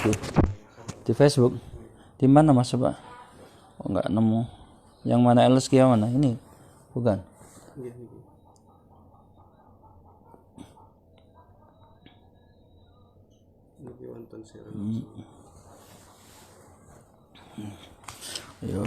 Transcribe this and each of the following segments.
Di Facebook. Di mana Mas coba? Oh, enggak nemu. Yang mana LSK yang mana? Ini. Bukan. Ayo.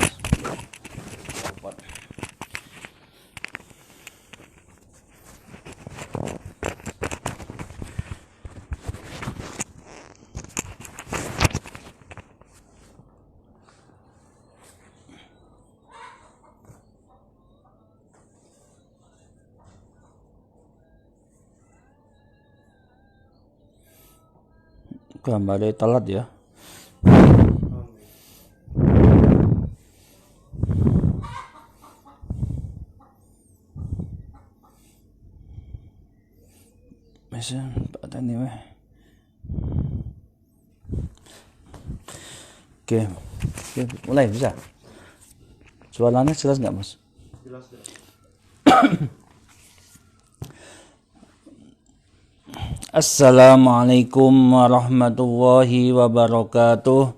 Gambarnya telat ya. Bisa pada nih weh. Oke, mulai bisa. Suaranya jelas nggak Mas? Jelas ya. Assalamualaikum warahmatullahi wabarakatuh.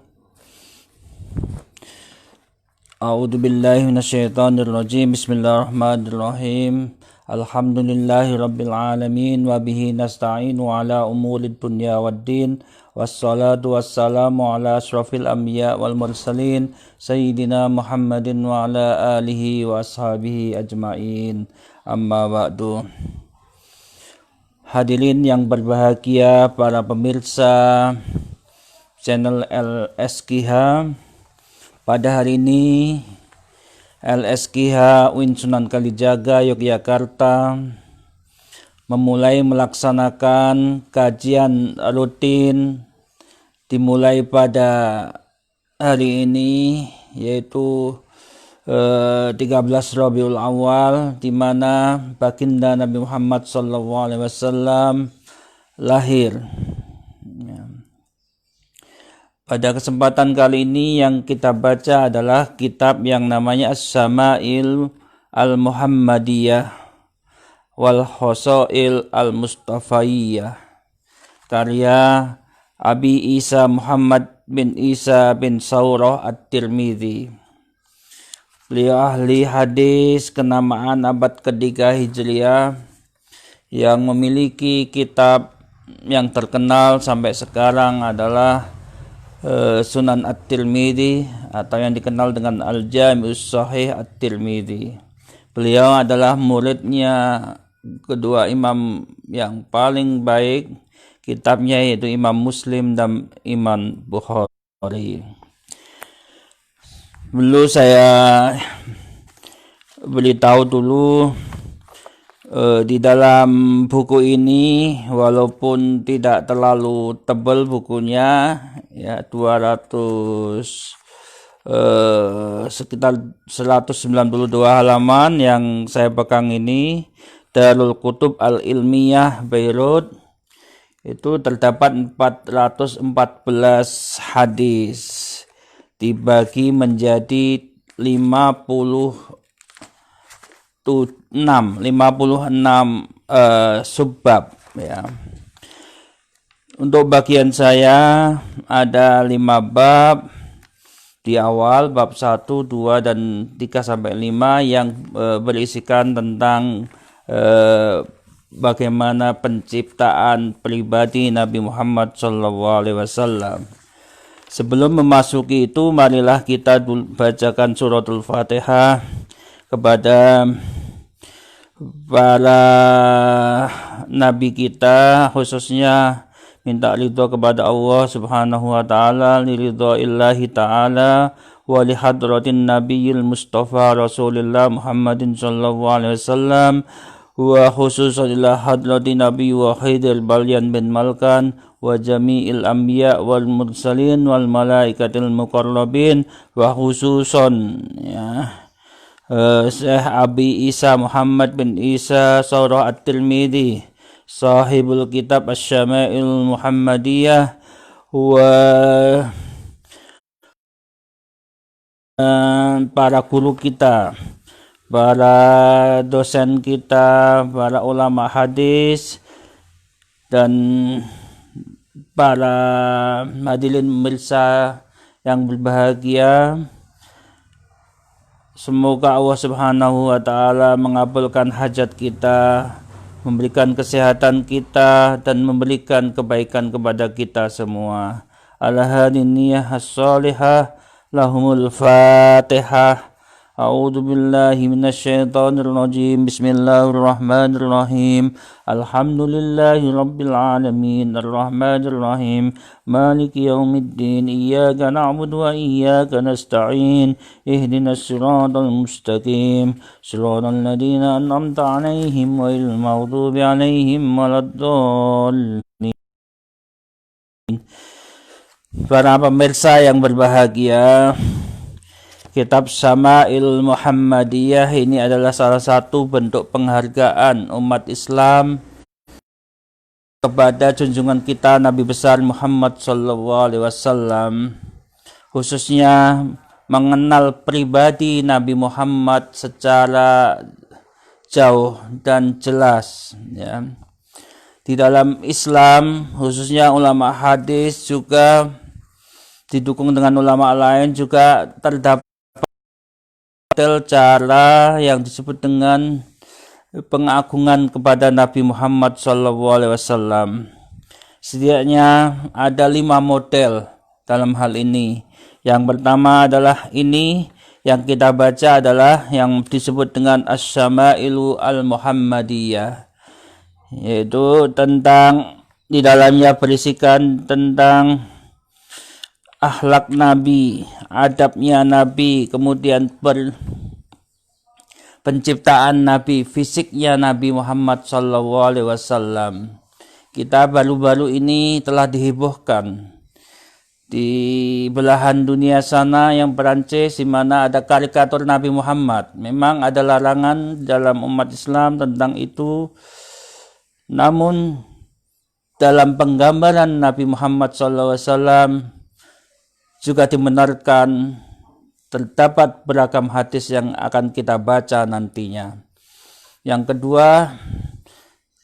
A'udzu billahi minasyaitonir rajim. Bismillahirrahmanirrahim. Alhamdulillahi rabbil alamin wa bihi nasta'inu ala umurid dunya waddin. Wassalatu wassalamu ala asyrafil anbiya wal mursalin sayyidina Muhammadin wa ala alihi wa ashabihi ajmain. Amma ba'du. Hadirin yang berbahagia, para pemirsa channel LSKH, pada hari ini LSKH UIN Sunan Kalijaga Yogyakarta memulai melaksanakan kajian rutin dimulai pada hari ini, yaitu 13 Rabiul Awal, di mana baginda Nabi Muhammad SAW lahir. Ya. Pada kesempatan kali ini yang kita baca adalah kitab yang namanya As-Sama'il Al-Muhammadiyah wal Khosail Al-Mustafaiyah, karya Abi Isa Muhammad bin Isa bin Saurah At-Tirmidzi. Beliau ahli hadis kenamaan abad ketiga Hijriah yang memiliki kitab yang terkenal sampai sekarang adalah Sunan At-Tirmidzi, atau yang dikenal dengan Al-Jami'us Shahih At-Tirmidzi. Beliau adalah muridnya kedua imam yang paling baik kitabnya, yaitu Imam Muslim dan Imam Bukhari. Dulu saya beritahu dulu di dalam buku ini, walaupun tidak terlalu tebal bukunya, ya 200 sekitar 192 halaman yang saya pegang ini, Darul Kutub Al-Ilmiyah Beirut, itu terdapat 414 hadis dibagi menjadi 56 subbab ya. Untuk bagian saya ada 5 bab di awal, bab 1, 2 dan 3 sampai 5 yang berisikan tentang bagaimana penciptaan pribadi Nabi Muhammad SAW. Sebelum memasuki itu, marilah kita bacakan suratul Fatihah kepada para nabi kita, khususnya minta ridho kepada Allah Subhanahu wa taala, liridho illahi taala wa li hadratin nabiyil mustafa Rasulillah Muhammadin sallallahu alaihi wasallam, wa khususan ila hadratin nabi wa khairil balyan bin Malkan wa jami'il anbiya wal mursalin wal malaikatil muqarrabin, wa khususan ya Syekh Abi Isa Muhammad bin Isa Saurah At-Tirmidzi, sahibul kitab Asy-Syama'il Muhammadiyah, wa para guru kita, para dosen kita, para ulama hadis, dan para hadirin pemirsa yang berbahagia, semoga Allah Subhanahu wa taala mengabulkan hajat kita, memberikan kesehatan kita dan memberikan kebaikan kepada kita semua. Al-hadiniyah as-salihah lahumul fatihah. A'udzu billahi minasyaitonir rajim. Bismillahirrahmanirrahim. Alhamdulillahi rabbil alamin arrahmanir rahim maliki yaumiddin iyyaka na'budu wa iyyaka nasta'in ihdinas siratal mustaqim siratal ladzina an'amta 'alaihim ghairil maghdubi 'alaihim waladdallin. Para pemirsa yang berbahagia, Kitab Syama'il Muhammadiyah ini adalah salah satu bentuk penghargaan umat Islam kepada junjungan kita Nabi besar Muhammad SAW, khususnya mengenal pribadi Nabi Muhammad secara jauh dan jelas. Ya. Di dalam Islam, khususnya ulama hadis juga didukung dengan ulama lain juga terdapat cara yang disebut dengan pengagungan kepada Nabi Muhammad SAW. Setidaknya ada 5 model dalam hal ini. Yang pertama adalah ini, yang kita baca adalah yang disebut dengan Asy-Syama'ilu Al-Muhammadiyah, yaitu tentang, di dalamnya berisikan tentang akhlak Nabi, adabnya Nabi, kemudian penciptaan Nabi, fisiknya Nabi Muhammad SAW. Kita baru-baru ini telah dihebohkan di belahan dunia sana yang Perancis, di mana ada karikatur Nabi Muhammad. Memang ada larangan dalam umat Islam tentang itu, namun dalam penggambaran Nabi Muhammad SAW juga dibenarkan. Terdapat beragam hadis yang akan kita baca nantinya. Yang kedua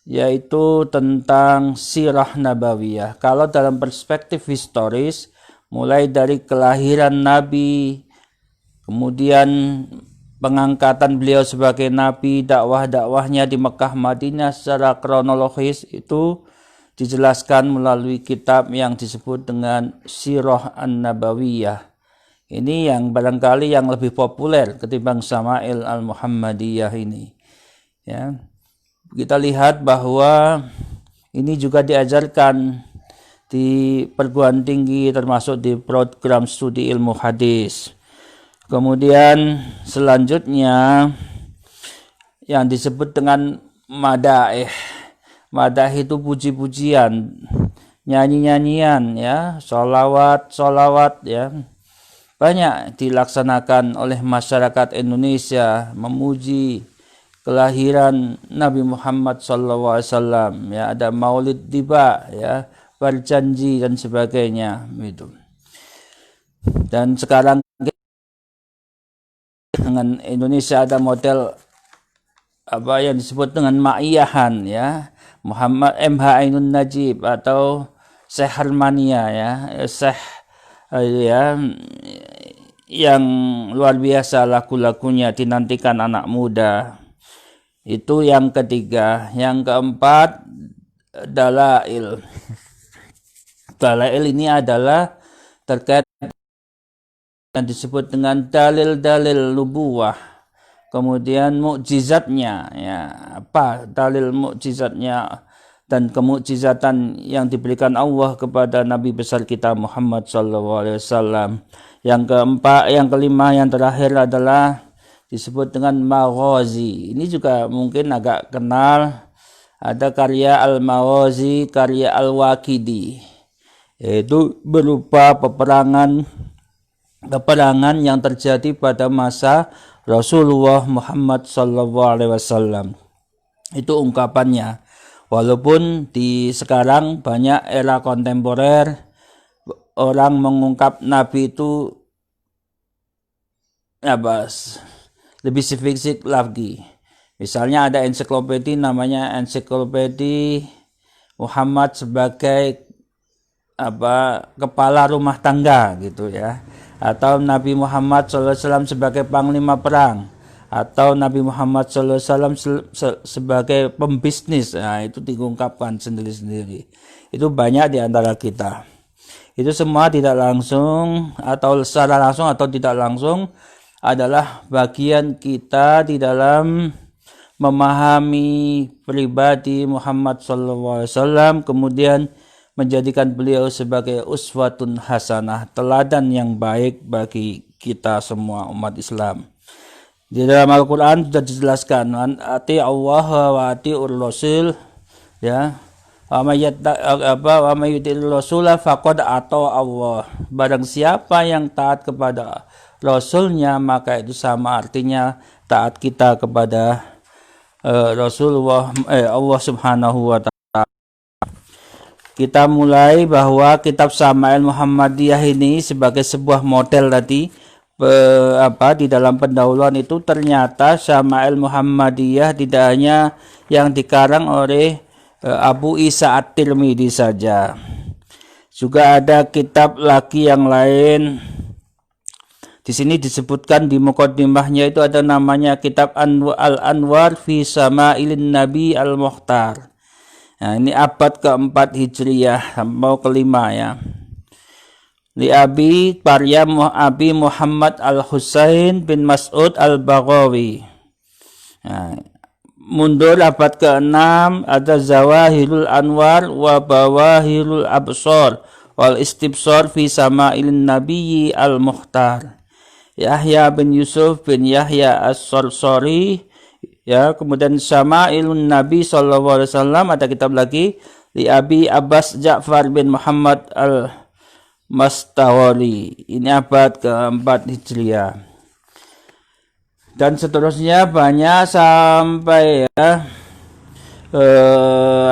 yaitu tentang sirah nabawiyah. Kalau dalam perspektif historis, mulai dari kelahiran Nabi, kemudian pengangkatan beliau sebagai Nabi, dakwah-dakwahnya di Mekah Madinah secara kronologis itu dijelaskan melalui kitab yang disebut dengan Sirah An-Nabawiyah. Ini yang barangkali yang lebih populer ketimbang Syama'il Al-Muhammadiyah ini. Ya. Kita lihat bahwa ini juga diajarkan di perguruan tinggi, termasuk di program studi ilmu hadis. Kemudian selanjutnya yang disebut dengan madaih. Madah itu puji-pujian, nyanyi-nyanyian, ya, sholawat ya, banyak dilaksanakan oleh masyarakat Indonesia memuji kelahiran Nabi Muhammad SAW. Ya, ada maulid tiba, ya, berjanji dan sebagainya, gitu. Dan sekarang dengan Indonesia ada model apa yang disebut dengan ma'iyahan, ya. Muhammad MH Ainun Najib atau Syekh Harmania, ya, Syekh ya, yang luar biasa lagu-lagunya dinantikan anak muda. Itu yang ketiga. Yang keempat, dalail. Dalail ini adalah terkait yang disebut dengan dalil-dalil nubuwah. Kemudian mukjizatnya, ya, apa dalil mukjizatnya dan kemukjizatan yang diberikan Allah kepada Nabi besar kita Muhammad SAW. Yang keempat, yang kelima, yang terakhir adalah disebut dengan maghazi. Ini juga mungkin agak kenal. Ada karya Al-Maghazi, karya Al-Waqidi, yaitu berupa peperangan yang terjadi pada masa Rasulullah Muhammad SAW. Itu ungkapannya. Walaupun di sekarang banyak era kontemporer orang mengungkap Nabi itu lebih spesifik lagi. Misalnya ada ensiklopedi namanya Ensiklopedi Muhammad sebagai kepala rumah tangga gitu ya, atau Nabi Muhammad SAW sebagai panglima perang, atau Nabi Muhammad SAW sebagai pembisnis. Nah, itu diungkapkan sendiri-sendiri. Itu banyak di antara kita. Itu semua tidak langsung atau secara langsung atau tidak langsung adalah bagian kita di dalam memahami pribadi Muhammad SAW, kemudian menjadikan beliau sebagai uswatun hasanah, teladan yang baik bagi kita semua umat Islam. Di dalam Al-Quran sudah dijelaskan, ati Allah wa atiur Rasul, ya. Wa may yuti'ir Rasulah faqad ata Allah. Barang siapa yang taat kepada Rasulnya, maka itu sama artinya taat kita kepada Rasulullah, Allah Subhanahu wa Ta'ala. Kita mulai bahwa kitab Syama'il Muhammadiyah ini sebagai sebuah model tadi, di dalam pendahuluan itu ternyata Syama'il Muhammadiyah tidak hanya yang dikarang oleh Abu Isa At-Tirmidzi saja. Juga ada kitab lagi yang lain. Di sini disebutkan di muqaddimahnya itu ada namanya kitab Al-Anwar fi Sama'ilin Nabi Al-Mukhtar. Nah, ini abad keempat Hijriyah mau kelima ya. Li Abi karya Abi Muhammad Al-Husain bin Mas'ud Al-Baghawi. Nah, mundur abad ke-6 ada Zawahirul Anwar wa Bawahirul Absar wal Istibsar fi Sama'ilin Nabi Al-Mukhtar. Yahya bin Yusuf bin Yahya As-Sarsari, ya. Kemudian Syama'ilun Nabi sallallahu alaihi wasallam, ada kitab lagi li Abi Abbas Ja'far bin Muhammad Al-Mastawali. Ini abad keempat Hijriah. Dan seterusnya banyak sampai ya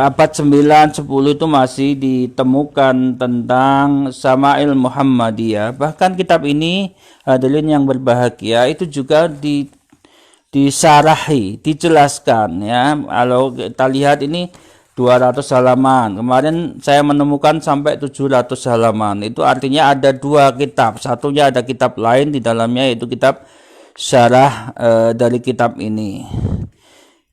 abad 9, 10 itu masih ditemukan tentang Syama'il Muhammadiyah. Bahkan kitab ini, hadirin yang berbahagia, itu juga disarahi, dijelaskan ya. Kalau kita lihat ini 200 halaman. Kemarin saya menemukan sampai 700 halaman. Itu artinya ada dua kitab. Satunya ada kitab lain di dalamnya, yaitu kitab syarah dari kitab ini.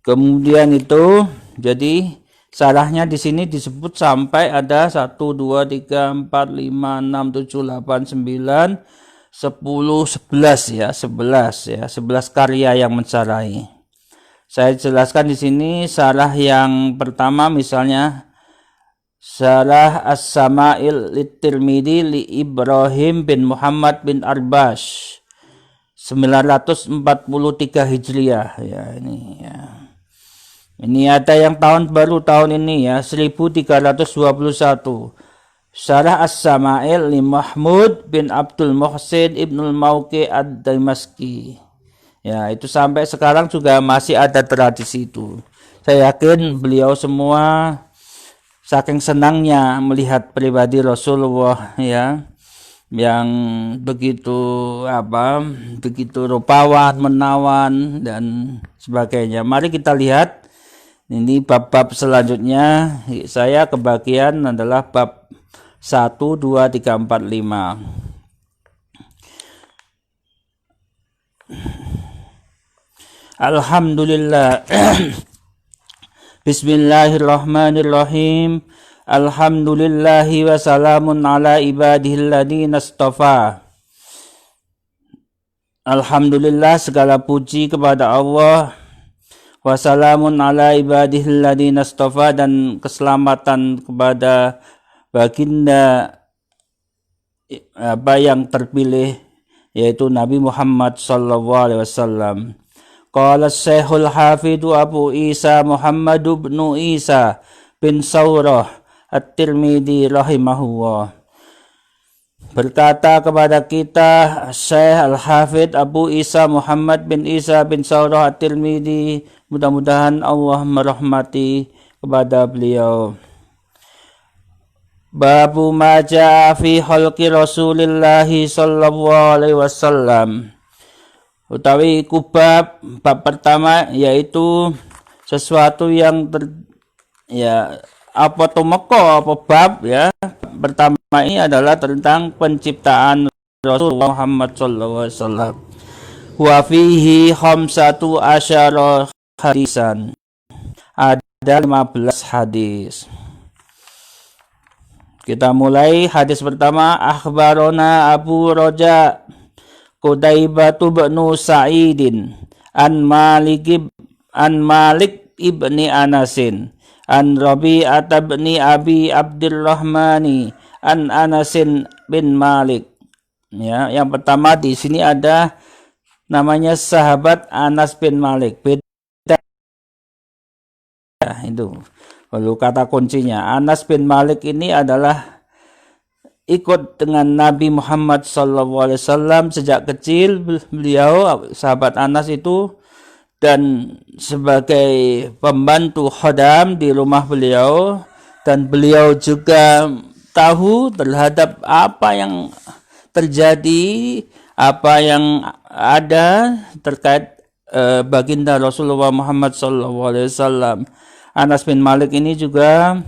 Kemudian itu jadi syarahnya di sini disebut sampai ada 1, 2, 3, 4, 5, 6, 7, 8, 9, 10, 11 ya, 11 karya yang mensyarahi. Saya jelaskan di sini syarah yang pertama, misalnya syarah As-Sama'il Lit-Tirmidzi li Ibrahim bin Muhammad bin Arbash 943 Hijriah ya, ini ya. Ini ada yang tahun baru tahun ini ya, 1321. Syarah As-Sama'il li Mahmud bin Abdul Muhsin Ibnul Mauqi Ad-Damaski. Ya, itu sampai sekarang juga masih ada tradisi itu. Saya yakin beliau semua saking senangnya melihat pribadi Rasulullah ya, yang begitu rupawan, menawan dan sebagainya. Mari kita lihat ini bab-bab selanjutnya. Saya kebagian adalah bab 1, 2, 3, 4, 5. Alhamdulillah. Bismillahirrahmanirrahim. Alhamdulillahi wa salamun ala ibadihil ladina astafa. Alhamdulillah, segala puji kepada Allah. Wassalamun ala ibadihil ladina astafa, dan keselamatan kepada baginda yang terpilih, yaitu Nabi Muhammad sallallahu alaihi wasallam. Qala Syekhul Hafidhu Abu Isa Muhammad bin Isa bin Saurah At-Tirmidzi rahimahullah, berkata kepada kita Syekh Al-Hafidh Abu Isa Muhammad bin Isa bin Saurah At-Tirmidzi, mudah-mudahan Allah merahmati kepada beliau. Babu ma jaa fi khalqi Rasulillah sallallahu alaihi wasallam. Utawi bab pertama, yaitu sesuatu yang apa tumeka apa bab ya, pertama ini adalah tentang penciptaan Rasulullah Muhammad SAW. Wa fihi khamsatu asyara hadisan. Ada 15 hadis. Kita mulai hadis pertama. Akhbarona Abu Roja Qutaibah bin Sa'idin an Malik ibni Anasin an Rabi'ah bin Abi Abdurrahmani an Anasin bin Malik. Ya, yang pertama di sini ada namanya sahabat Anas bin Malik. Beda itu. Lalu kata kuncinya, Anas bin Malik ini adalah ikut dengan Nabi Muhammad SAW sejak kecil. Beliau sahabat Anas itu dan sebagai pembantu khodam di rumah beliau, dan beliau juga tahu terhadap apa yang terjadi, apa yang ada terkait baginda Rasulullah Muhammad SAW. Anas bin Malik ini juga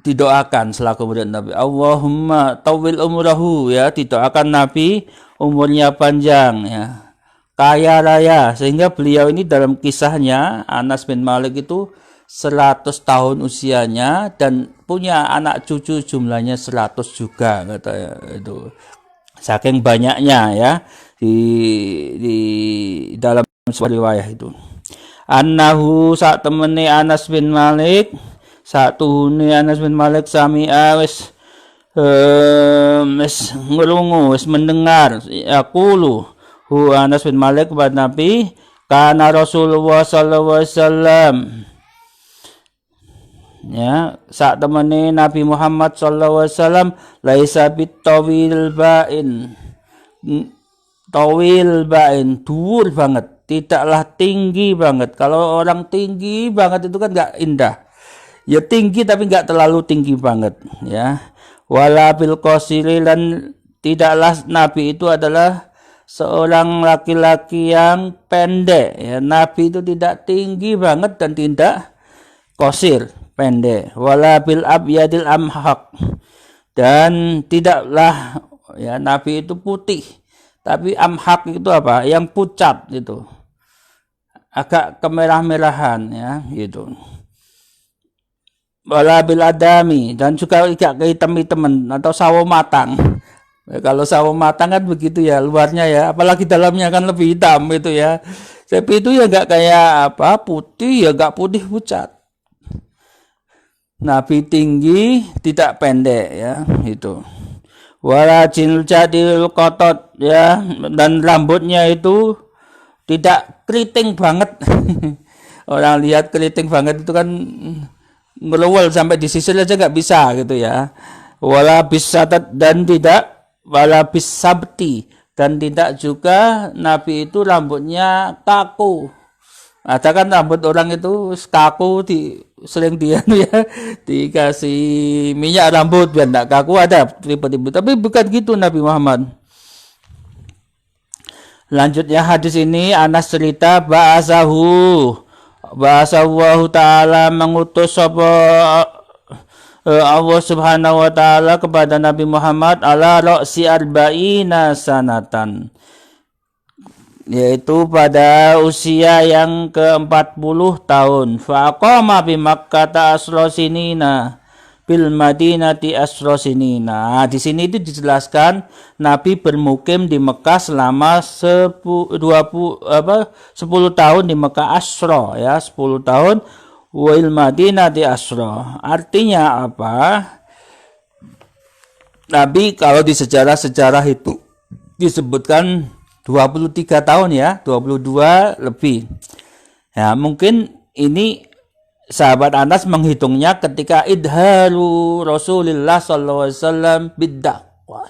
didoakan selaku murid Nabi. Allahumma tawil umurahu, ya, didoakan Nabi umurnya panjang, ya, kaya raya, sehingga beliau ini dalam kisahnya Anas bin Malik itu 100 tahun usianya dan punya anak cucu jumlahnya 100 juga, kata itu. Saking banyaknya, ya, di dalam sebuah riwayah itu. Annahu saat temene Anas bin Malik, satu ni Anas bin Malik sami'a wis ngelungu, wis mendengar yaqulu hu Anas bin Malik kepada Nabi, kana Rasulullah sallallahu alaihi wasallam, ya, saat temani Nabi Muhammad sallallahu alaihi wasallam laisa bitawil ba'in, tawil ba'in, dhuwur banget, tidaklah tinggi banget. Kalau orang tinggi banget itu kan enggak indah. Ya tinggi tapi enggak terlalu tinggi banget, ya. Wala bil qasiri, dan tidaklah Nabi itu adalah seorang laki-laki yang pendek, ya. Nabi itu tidak tinggi banget dan tidak qasir, pendek. Wala bil abyadil amhaq, dan tidaklah, ya, Nabi itu putih, tapi amhaq itu apa? Yang pucat itu, agak kemerah-merahan, ya, gitu. Wala bil adami, dan juga agak kehitam-hitaman atau sawo matang. Ya, kalau sawo matang kan begitu, ya, luarnya, ya, apalagi dalamnya kan lebih hitam itu, ya. Tapi itu ya enggak kayak apa, putih, ya enggak putih pucat. Nabi tinggi, tidak pendek, ya, itu. Wala jiljadil qatat, ya, dan rambutnya itu tidak keriting banget. Orang lihat keriting banget itu kan ngelewel sampai disisir aja nggak bisa, gitu, ya. Wala bisatat, dan tidak wala bisabti, dan tidak juga Nabi itu rambutnya kaku. Ada kan rambut orang itu kaku, sering dia, ya, dikasih minyak rambut biar enggak kaku, ada tipe-tipe. Tapi bukan gitu Nabi Muhammad. Lanjutnya hadis ini Anas cerita ba'asahu ta'ala, mengutus Allah Subhanahu wa taala kepada Nabi Muhammad ala ra'si arba'ina sanatan, yaitu pada usia yang ke-40 tahun. Faqama bi Makkah asrosinina bil Madinati asrosinina. Di sini itu dijelaskan Nabi bermukim di Mekah selama 10 tahun di Mekah, asro, ya, 10 tahun. Wal Madinati asro, artinya apa? Nabi kalau di sejarah-sejarah itu disebutkan 23 tahun, ya, 22 lebih. Ya, mungkin ini sahabat Anas menghitungnya ketika idharu Rasulullah SAW bid-dakwah,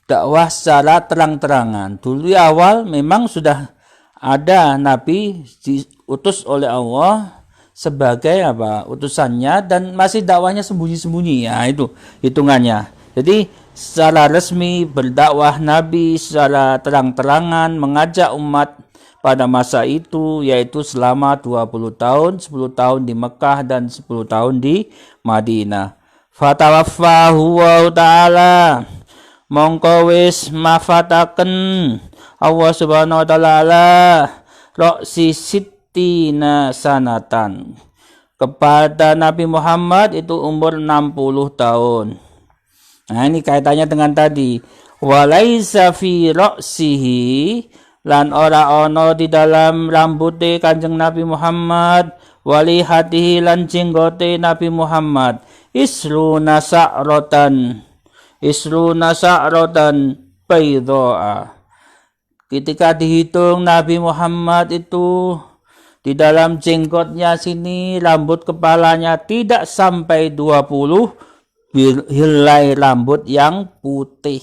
dakwah secara terang-terangan. Dulu awal memang sudah ada Nabi diutus oleh Allah sebagai apa, utusannya, dan masih dakwahnya sembunyi-sembunyi, ya, itu hitungannya. Jadi secara resmi berdakwah Nabi secara terang-terangan, mengajak umat pada masa itu, yaitu selama 20 tahun, 10 tahun di Mekah dan 10 tahun di Madinah. Fatawaffahu wa ta'ala, mongko wis mafataken Allah Subhanahu wa taala roksi sittina sanatan, kepada Nabi Muhammad itu umur 60 tahun. Nah, ini kaitannya dengan tadi. Walaisa fi ra'sihi, lan ora ono di dalam rambute Kanjeng Nabi Muhammad, wali hatihi lan jenggote Nabi Muhammad, isruna sa'rotan baydha'a. Ketika dihitung Nabi Muhammad itu di dalam jenggotnya sini, rambut kepalanya tidak sampai 20 helai rambut yang putih.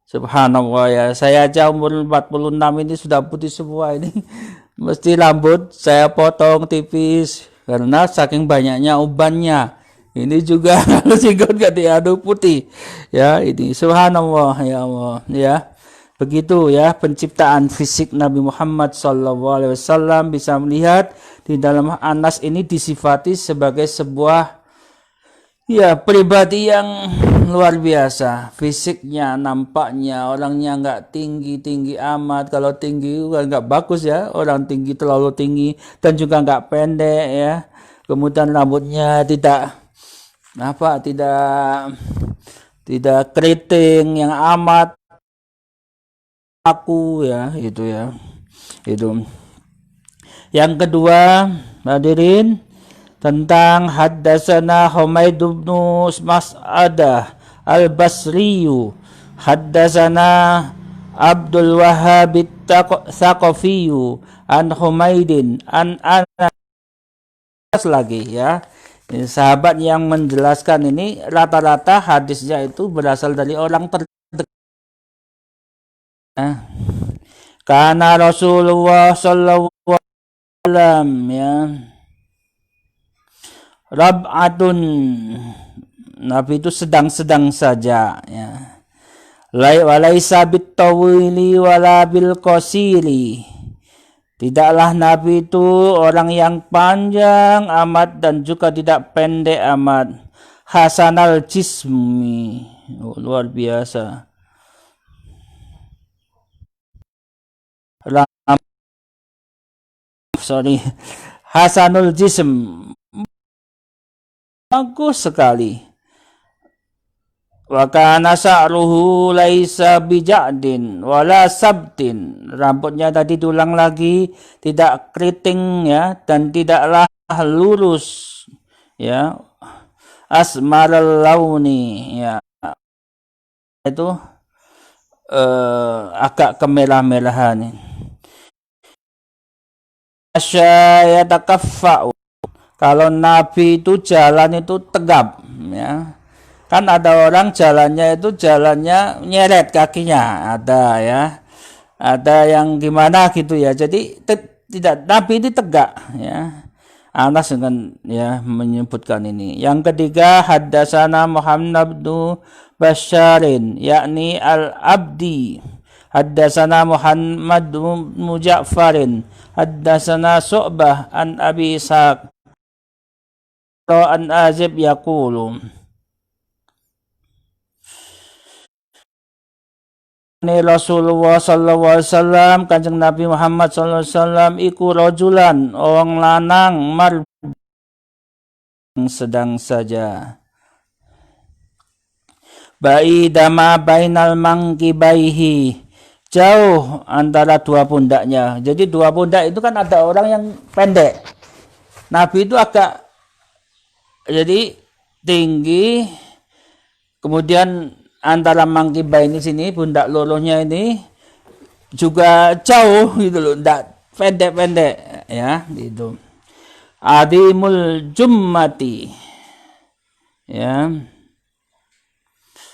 Subhanallah ya, saya aja umur 46 ini sudah putih semua ini. Mesti rambut saya potong tipis karena saking banyaknya ubannya. Ini juga jenggot gak diaduk putih. Ya, ini subhanallah ya Allah ya. Begitu ya penciptaan fisik Nabi Muhammad SAW. Bisa melihat di dalam Anas ini disifati sebagai sebuah ya pribadi yang luar biasa. Fisiknya, nampaknya orangnya nggak tinggi amat. Kalau tinggi nggak bagus ya, orang tinggi terlalu tinggi dan juga nggak pendek ya. Kemudian rambutnya tidak keriting yang amat aku ya, itu ya. Itu. Yang kedua, hadirin, tentang haddatsana Humaid bin Mas'adah al-Basriyu, haddatsana Abdul Wahhab Tsaqafiyu an Humaidin an Anas lagi ya. Ini sahabat yang menjelaskan ini rata-rata hadisnya itu berasal dari orang terdekat. Karena Rasulullah sallallahu alaihi wasallam ya rab'atun, Nabi itu sedang-sedang saja ya. Walaisa bitawili wala bil qasiri, tidaklah Nabi itu orang yang panjang amat dan juga tidak pendek amat. Hasanal jismi, luar biasa. Hasanul jism, bagus sekali. Wa kana sa'ruhu laisa bijadin wala sabtin, rambutnya tadi tulang lagi, tidak keriting ya dan tidaklah lurus ya. Asmaral launi ya, itu agak kemerah-merahan. Asyayatakaffa'u, kalau Nabi itu jalan itu tegap ya. Kan ada orang jalannya itu jalannya nyeret kakinya, ada ya. Ada yang gimana gitu ya. Jadi tidak, Nabi ini tegak ya. Anas dengan ya menyebutkan ini. Yang ketiga, haddatsana Muhammad bin Basharin yakni al-Abdi, haddatsana Muhammad bin Ja'farin, haddatsana Su'bah an Abi Ishaq an Azib yaqulu, ini Rasulullah sallallahu alaihi wasallam, Kanjeng Nabi Muhammad sallallahu alaihi wasallam iku rajulan, orang lanang sedang saja. Ba'idama bainal mangkibaihi, jauh antara dua pundaknya. Jadi dua pundak itu kan ada orang yang pendek. Nabi itu agak jadi tinggi, kemudian antara mangkibai ini sini, pundak lorohnya ini juga jauh gitu loh, enggak pendek-pendek ya gitu. Adimul jummati ya,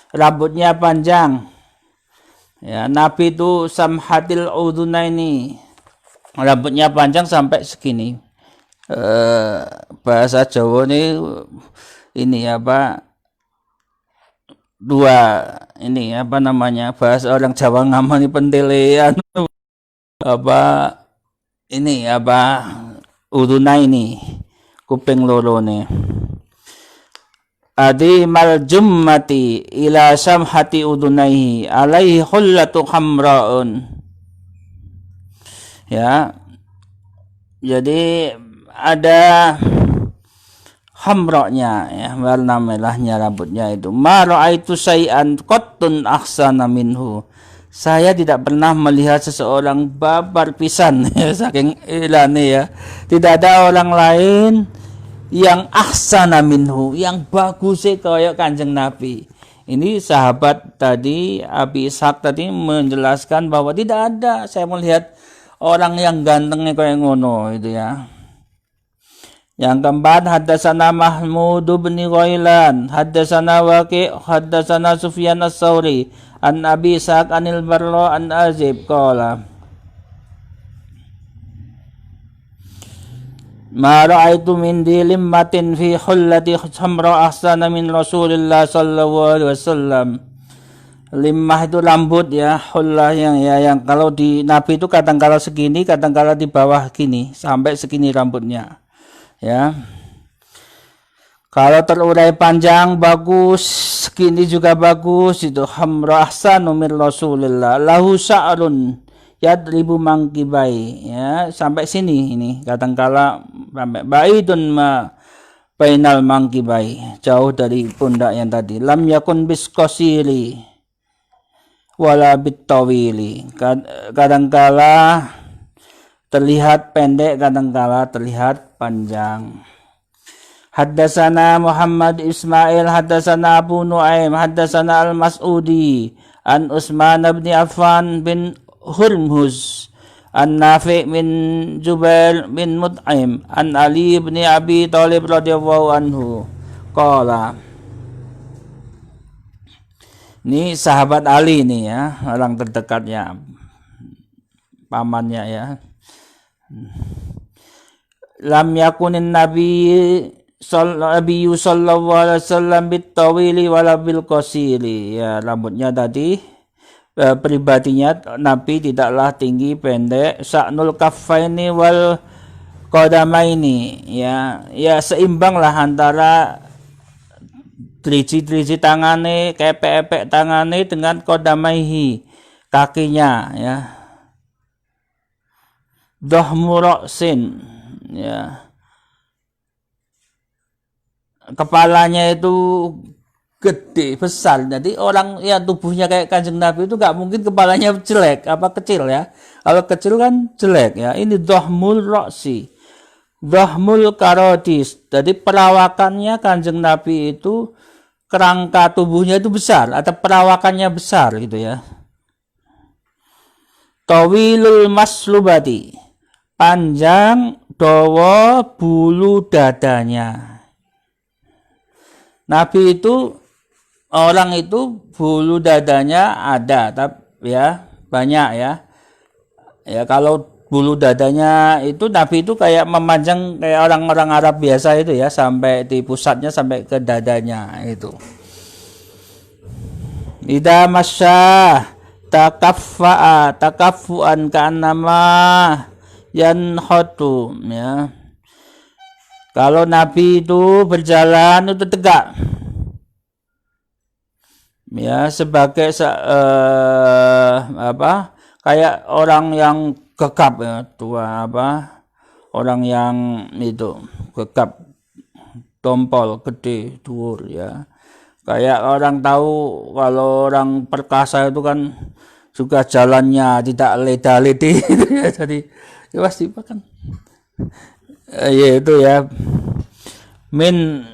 rambutnya panjang ya. Nabi itu samhatil udhunaini, rambutnya panjang sampai segini. Bahasa Jawa ini apa, dua ini apa namanya, bahasa orang Jawa ngamani pentelean apa ini apa udunai ini kuping loro nih. Adi mal jummati ila samhati udunaihi alaihi hullatu hamraun. Ya. Jadi ada hamra'nya ya, warna merahnya rambutnya itu. Ma ra'aitu syai'an qattun ahsana minhu. Saya tidak pernah melihat seseorang babar pisan saking ilane ya. Tidak ada orang lain yang ahsana minhu, yang bagus kayak Kanjeng Nabi. Ini sahabat tadi Abi Ishaq tadi menjelaskan bahwa tidak ada saya melihat orang yang gantengnya kayak ngono itu ya. Yang keempat, haddatsana Mahmud bin Ghailan, haddatsana Waqi', haddatsana Sufyan as-Tsauri, an Abi Ishaq anil Barra an Azib qala ma ra'aitu min dilimmatin fi hullati hamra ahsana min Rasulillah sallallahu alaihi wasallam. Limmah itu rambut ya, hullah yang kalau di Nabi itu kadang-kala segini, kadang-kala di bawah gini, sampai segini rambutnya. Ya. Kalau terurai panjang bagus, segini juga bagus itu hamra ahsanu min Rasulillah. Lahu sa'run yadribu mangkibai ya sampai sini ini kadangkala sampai baidun ma bainal mangkibai jauh dari pundak yang tadi lam yakun biskosili wala bitawili kadangkala terlihat pendek kadangkala terlihat panjang. Haddatsana Muhammad Ismail haddatsana Abu Nuaim haddatsana Al-Mas'udi an Utsman bin Affan bin Hurmuz an Nafi' min Jubair bin Mut'im an Ali bin Abi Thalib radhiyallahu anhu qala. Ini sahabat Ali nih ya, orang terdekatnya, pamannya ya. Lam yakunin Nabi sallallahu alaihi wasallam bitawili wala bil qasiri ya, rambutnya tadi pribadinya Nabi tidaklah tinggi pendek, sa'nul kaffaini wal qadamaini ya seimbang lah antara driji tangane, kepek tangane dengan qadamaihi kakinya ya. Dhahmu ra'sin ya, kepalanya itu gede besar, jadi orang yang tubuhnya kayak Kanjeng Nabi itu nggak mungkin kepalanya jelek apa kecil ya, kalau kecil kan jelek ya. Ini dhahmul ra'si, dhahmul karodis, jadi perawakannya Kanjeng Nabi itu kerangka tubuhnya itu besar atau perawakannya besar gitu ya. Tawilul maslubati, panjang dawa bulu dadanya. Nabi itu orang itu bulu dadanya ada, tapi ya banyak ya. Ya kalau bulu dadanya itu Nabi itu kayak memanjang kayak orang-orang Arab biasa itu ya, sampai di pusatnya sampai ke dadanya itu. Ida masya takaffa'a takaffuan ka'annama yanhatu ya. Kalau Nabi itu berjalan itu tegak ya, sebagai kayak orang yang gegap ya, tua orang yang itu gegap, tompol gede dhuwur ya. Kayak orang tahu kalau orang perkasa itu kan juga jalannya tidak leda-ledi ya, jadi ya pasti kan ya itu ya min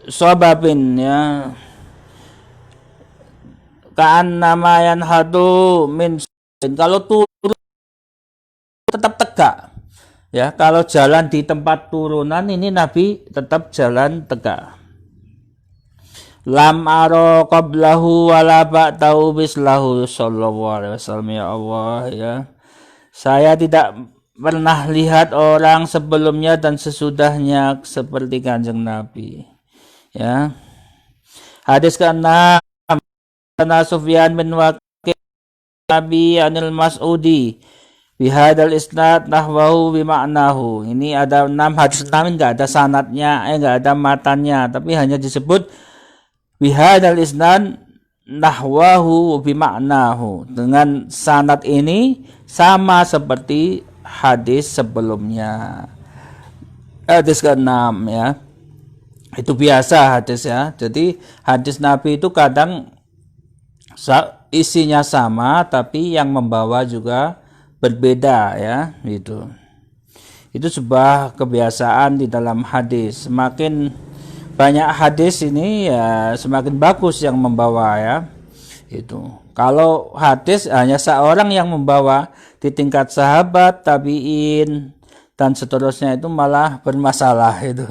sababin ya, kaan namayan hadu min, kalau turun tetap tegak ya, kalau jalan di tempat turunan ini Nabi tetap jalan tegak. Lam aro qablahu wala ba'dahu bislahu sallallahu alaihi wasallam ya Allah ya. Saya tidak pernah lihat orang sebelumnya dan sesudahnya seperti Kanjeng Nabi ya. Hadis ke-6, Sufyan bin Waqi' Nabi anil Mas'udi Bihadal isnad nahwahu bima'nahu. Ini ada 6 hadis 6, enggak ada sanadnya, enggak ada matanya, tapi hanya disebut bihadal isnad nahwahu bima'nahu. Dengan sanad ini sama seperti hadis sebelumnya. Hadis ke-6 ya. Itu biasa hadis ya. Jadi hadis Nabi itu kadang isinya sama tapi yang membawa juga berbeda ya, gitu. Itu sebuah kebiasaan di dalam hadis. Semakin banyak hadis ini ya semakin bagus yang membawa ya. Itu. Kalau hadis hanya seorang yang membawa di tingkat sahabat, tabi'in dan seterusnya itu malah bermasalah itu.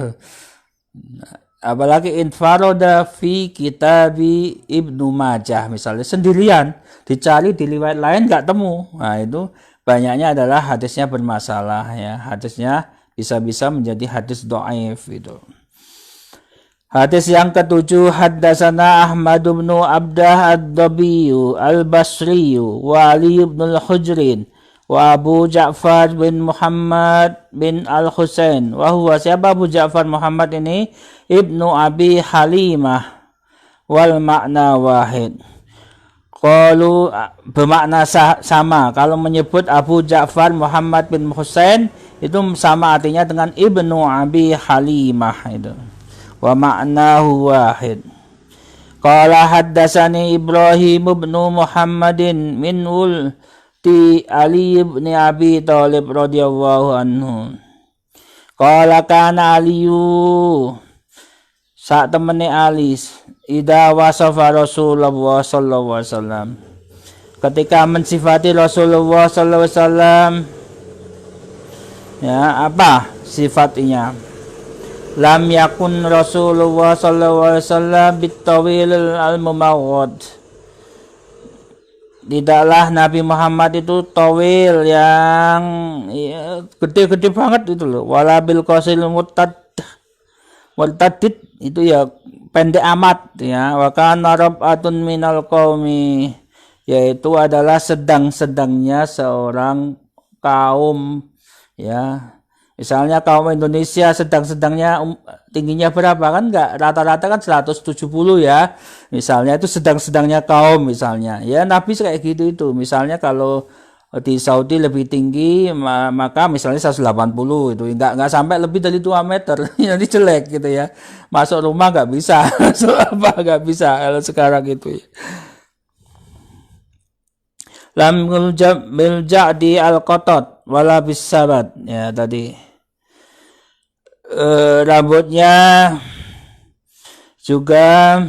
Apalagi infaroda fi kitabi Ibnu Majah misalnya sendirian, dicari di riwayat lain nggak temu. Nah itu banyaknya adalah hadisnya bermasalah ya, hadisnya bisa-bisa menjadi hadis dhaif itu. Hadis yang ke-7, haddatsana Ahmad bin Abdah ad-Dabi al-Basri wa Ali bin al-Hujrin wa Abu Ja'far bin Muhammad bin al-Husain wa huwa, siapa Abu Ja'far Muhammad ini? Ibnu Abi Halimah wal makna wahid. Qalu bermakna sama. Kalau menyebut Abu Ja'far Muhammad bin Husain itu sama artinya dengan Ibnu Abi Halimah itu. Wa ma'nahu wahid. Qala haddatsani Ibrahim bin Muhammadin min ulti Ali bin Abi Thalib radhiyallahu anhu. Qala kana Aliyu, saat temene Ali, ida wasafa Rasulullah sallallahu alaihi wasallam, ketika mensifati Rasulullah sallallahu alaihi wasallam, ya apa sifatnya? Lam yakun Rasulullah sallallahu alaihi wasallam bitawil al-mumawwad. Tidaklah Nabi Muhammad itu tawil yang ya, gede-gede banget itu loh. Wala bil qasil murtadid itu ya pendek amat ya. Wa kana rab'atun minal qaumi, yaitu adalah sedang-sedangnya seorang kaum ya. Misalnya kaum Indonesia sedang-sedangnya tingginya berapa kan, enggak rata-rata kan 170 ya. Misalnya itu sedang-sedangnya kaum misalnya. Ya Nabi kayak gitu itu. Misalnya kalau di Saudi lebih tinggi maka misalnya 180 itu enggak sampai lebih dari 2 meter. Jadi jelek gitu ya. Masuk rumah enggak bisa. Masuk apa enggak bisa kalau sekarang itu ya. Lam milja'di al-qatat wala bisabat ya tadi. Rambutnya juga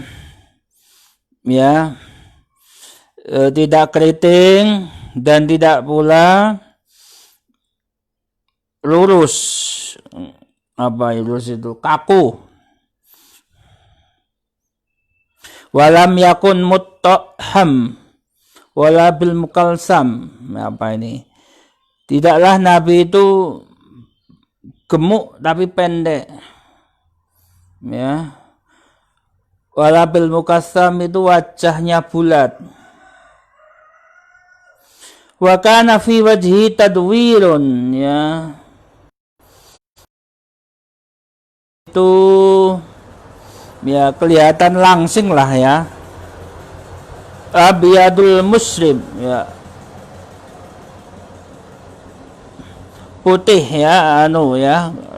ya tidak keriting dan tidak pula lurus. Apa lurus itu? Kaku. Walam yakun muttaham wala bil mukalsam. Apa ini? Tidaklah Nabi itu gemuk tapi pendek. Ya. Wala bil mukalsam itu wajahnya bulat. Wa kana fi wajhi tadwirun ya. Itu ya kelihatan langsing lah ya. Abiyadul muslim ya. Putih ya ya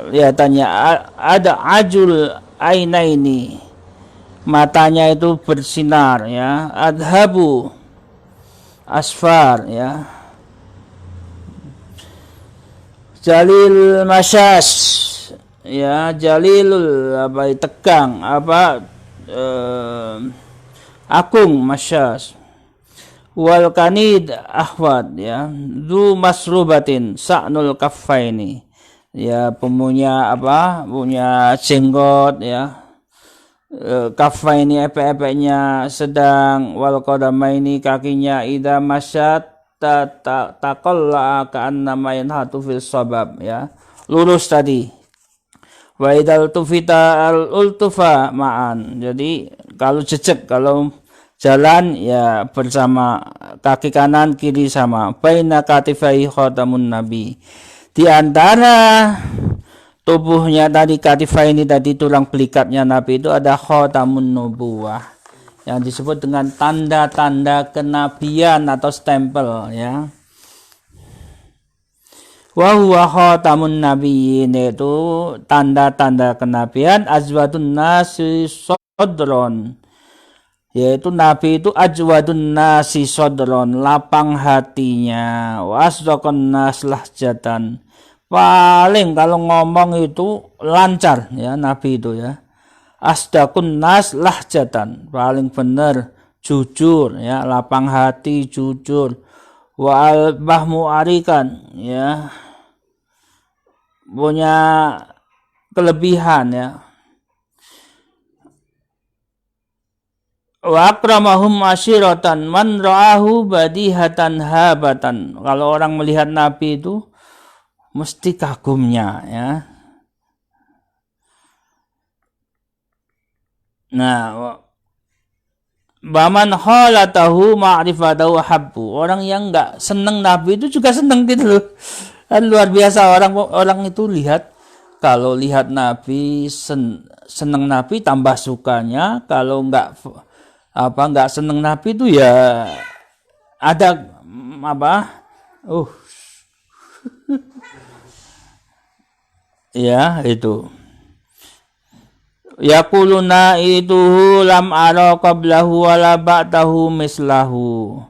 lihatannya ada ajul ainaini, matanya itu bersinar ya. Adhabu asfar ya. Jalil masyas ya, jalilul apa tegang apa agung masyas. Wal kanid ahwad ya, du masrubatin sa'nul kaffaini ya, punya apa, punya jenggot ya, kaffaini epek-epeknya sedang, wal qadamaini kakinya, ida masyat taqalla ka'annama yanhatu fil sabab ya, lurus tadi. Wa idal tufita al ultufa ma'an, jadi kalau jejak, kalau jalan ya bersama kaki kanan kiri sama. Baina katifai khatamun nabi. Di antara tubuhnya tadi katifai ini tadi tulang belikatnya Nabi itu ada khatamun nubuwah yang disebut dengan tanda-tanda kenabian atau stempel ya. Wa huwa khatamun nabiyyin, itu tanda-tanda kenabian. Azwadun nasi sodron, yaitu Nabi itu ajwadun nasi sodron, lapang hatinya. Wa asdaqun nas lahjatan, paling kalau ngomong itu lancar ya Nabi itu ya. Asdaqun nas lahjatan, paling benar, jujur ya, lapang hati, jujur. Wa albahmu arikan ya, punya kelebihan ya. Wa akramahum asyiratan man ra'ahu badihatan habatan, kalau orang melihat Nabi itu mesti kagumnya ya. Nah, baman khalatahu ma'rifatahu habbu, orang yang enggak seneng Nabi itu juga seneng gitu loh. Kan luar biasa, orang itu lihat, kalau lihat Nabi seneng Nabi tambah sukanya, kalau enggak seneng Nabi itu ya ada ya itu. Yaquluna ituhu lam ara qablahu wala ba'dahu mislahu.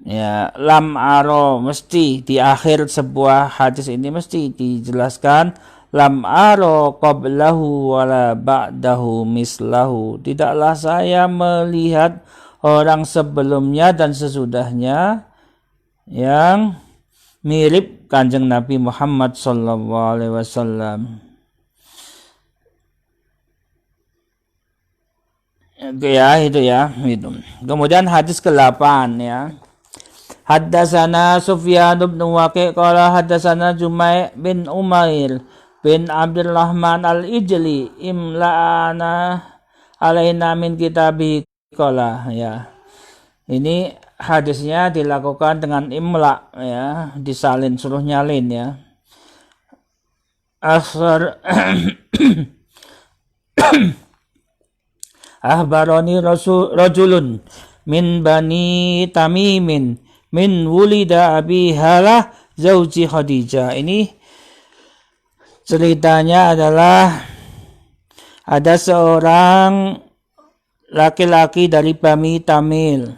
Ya, lam ara, mesti di akhir sebuah hadis ini mesti dijelaskan lam ara qablahu wala ba'dahu mislahu. Tidaklah saya melihat orang sebelumnya dan sesudahnya yang mirip Kanjeng Nabi Muhammad sallallahu alaihi wasallam. Ya itu ya itu. Kemudian hadis ke-8 ya. Haddatsana Sufyan bin Waqi' qala haddatsana Jumai' bin Umair bin Abdurrahman al-Ijli imla'ana alaina min kitabi qala ya. Ini hadisnya dilakukan dengan imla ya, disalin, suruh nyalin ya. Asar ahbarani rajulun min bani tamimin min wulida abi halah zauji Khadijah. Ini ceritanya adalah ada seorang laki-laki dari Bani Tamil,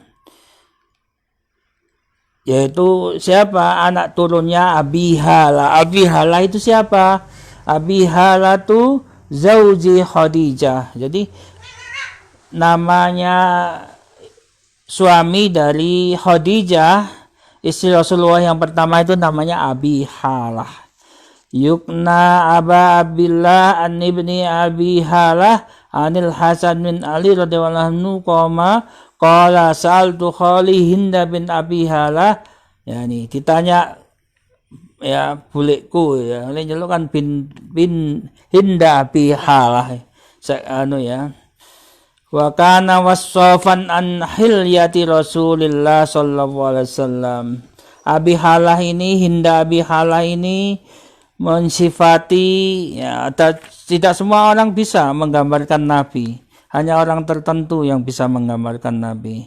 yaitu siapa? Anak turunnya Abi Halah. Abi Halah itu siapa? Abi Halah itu zauji Khadijah. Jadi namanya suami dari Khadijah, istri Rasulullah yang pertama itu namanya Abi Halah. Yukna Aba Abdillah an ibni Abi Halah anil Hasan bin Ali radhiyallahu anhu qala sa'altu khali Hinda bin Abi Halah. Ya ini ditanya ya bulikku ya, ini kan bin Hinda Abi Halah. Ya. Wa kana wasafan an hilyati Rasulillah sallallahu alaihi wasallam. Abi Halah ini, Hinda Abi Halah ini mensifati ya, tidak semua orang bisa menggambarkan Nabi. Hanya orang tertentu yang bisa menggambarkan Nabi.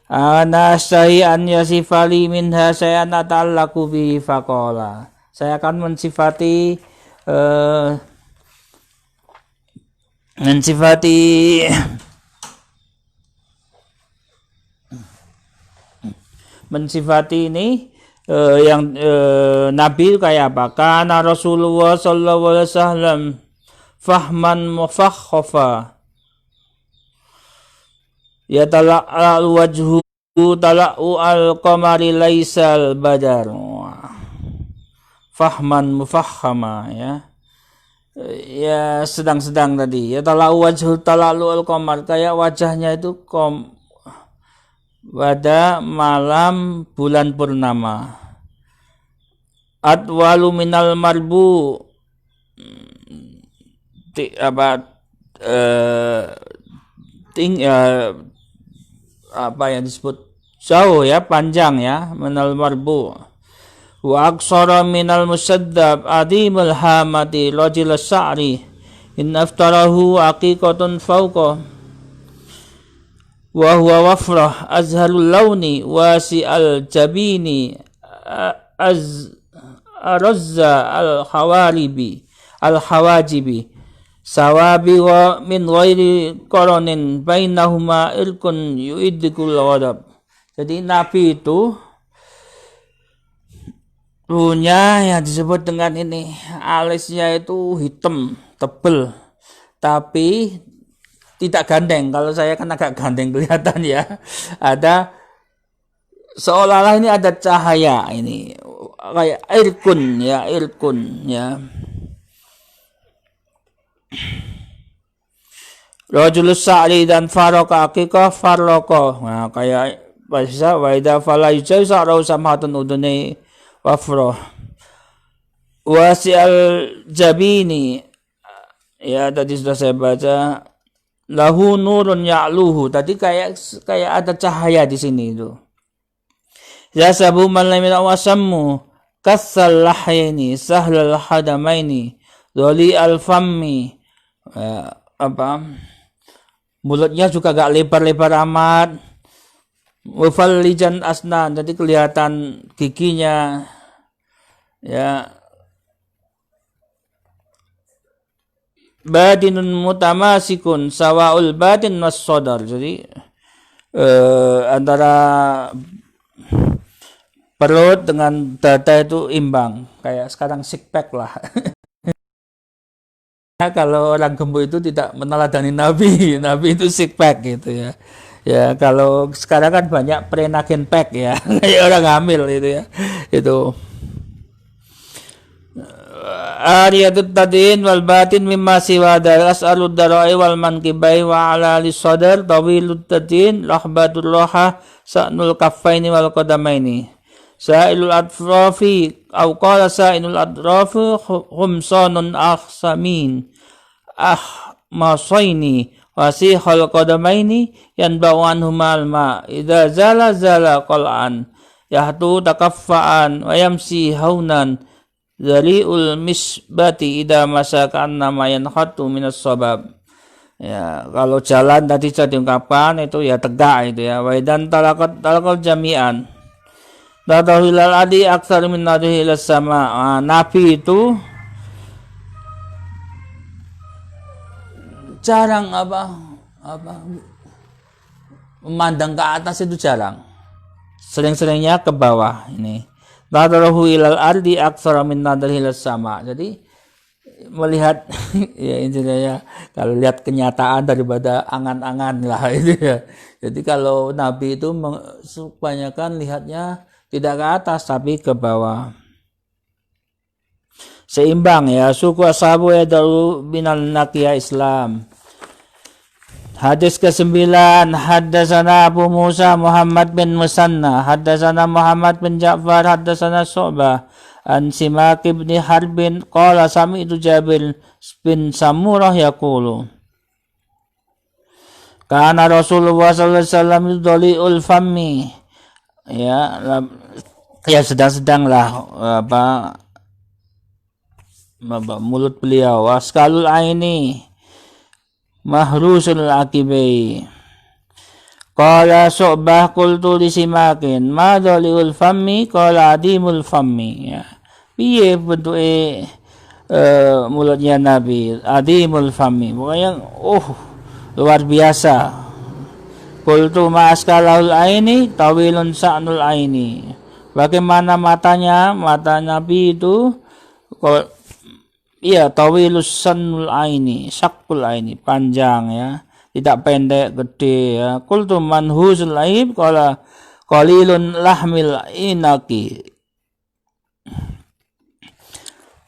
Ana syai'an yasifali minha syai'an ata'allaqu bihi faqala. Saya akan mensifati ini yang Nabi itu kayak apa? Kana Rasulullah sallallahu alaihi wasallam fahman mufakhafa ya tala'al wajhu tala'u al-qamari laisal badar. Fahman mufakhama ya. Ya sedang-sedang tadi. Ya tala'u wajhu tala'u al-qamar, kayak wajahnya itu pada malam bulan purnama. Atwalu minal marbu, apa yang disebut jauh ya, panjang ya, minal marbu. Wa aqsara minal musaddab adimul hamati rajil sa'ri in aftarahu aqiqatun fawqa wa huwa wafrah azharul launi wasi'al jabini arazza al hawajibi sawabi wa min ghairi qaranin bainahuma irkun yu'iddikul ghadab. Jadi Nabi itu punya yang disebut dengan ini, alisnya itu hitam tebel tapi tidak gandeng. Kalau saya kan agak gandeng kelihatan ya. Ada seolah-olah ini ada cahaya ini kayak irkun ya. Rajulus sa'li dan faraka aqiqah farraqah. Nah, kayak bahasa wa idza fala yujai sa'rau samhatun uduni wafrah wasi'al jabini ya, tadi sudah saya baca lahu nurun ya'luhu, tadi kayak ada cahaya di sini itu. Ya sabu man lam wasammu kassal lahyaini sahlal hadamaini dhali al fammi, mulutnya juga gak lebar-lebar amat, mufallijan asnan, jadi kelihatan giginya ya, batinun mutamasikun sawaul batin was sadar, jadi antara perut dengan dada itu imbang, kayak sekarang six pack lah. Kalau orang gemuk itu tidak meneladani Nabi itu six pack gitu ya. Ya kalau sekarang kan banyak prenagen pack ya, kayak orang hamil itu ya. Itu ariyatut tadin wal batin mimma siwa daras alud darai wal mankibai wa ala lisadar tawilut tadin rahbatul loha sa'nul kaffaini wal qadamaini sa'ilul atrafi au qala sa'ilul atrafi khumsanun akhsamin masaini wasihal qadamaini yanba'u anhumal ma idza zala qal'an yahtu takaffa'an wa yamsi haunan zali'ul misbati idza masakan nama yanhatu minas sabab. Ya, kalau jalan tadi sudah diungkapkan itu ya tegak itu ya. Wa idan talaqal jami'an dadahilal adi aksar min nadhil sama. Nabi itu jarang memandang ke atas, itu jarang, sering-seringnya ke bawah. Ini nadarahu ilal ardi aktsara min nadrihil sama, jadi melihat ya intinya ya, kalau lihat kenyataan daripada angan-angan lah itu ya. Jadi kalau Nabi itu kebanyakan lihatnya tidak ke atas tapi ke bawah, seimbang ya. Suku ashabu yadaru binal naqiya Islam. Hadis ke-9, haddatsana Abu Musa Muhammad bin Musanna, haddatsana Muhammad bin Ja'far, haddatsana Syu'bah an Simak bin Harbin qala sami'tu Jabir bin Samurah yaqulu kana Rasulullah sallallahu alaihi wasallam yudli'ul fammi, ya sedang-sedanglah mulut beliau, waskalul aini mahrusul akibai. Qala Syu'bah qultu li Simakin ma dhaliul fammi qala adimul fammi. Ya, piye bentuke mulutnya Nabi? Adimul fammi, pokoknya luar biasa. Qultu ma askalul aini tawilun sa'nul aini. Bagaimana matanya? Mata Nabi itu iya, tawilus sanul aini, syakul aini, panjang ya, tidak pendek, gede ya. Qultu manhuzul aib qala qalilun lahmil inaki.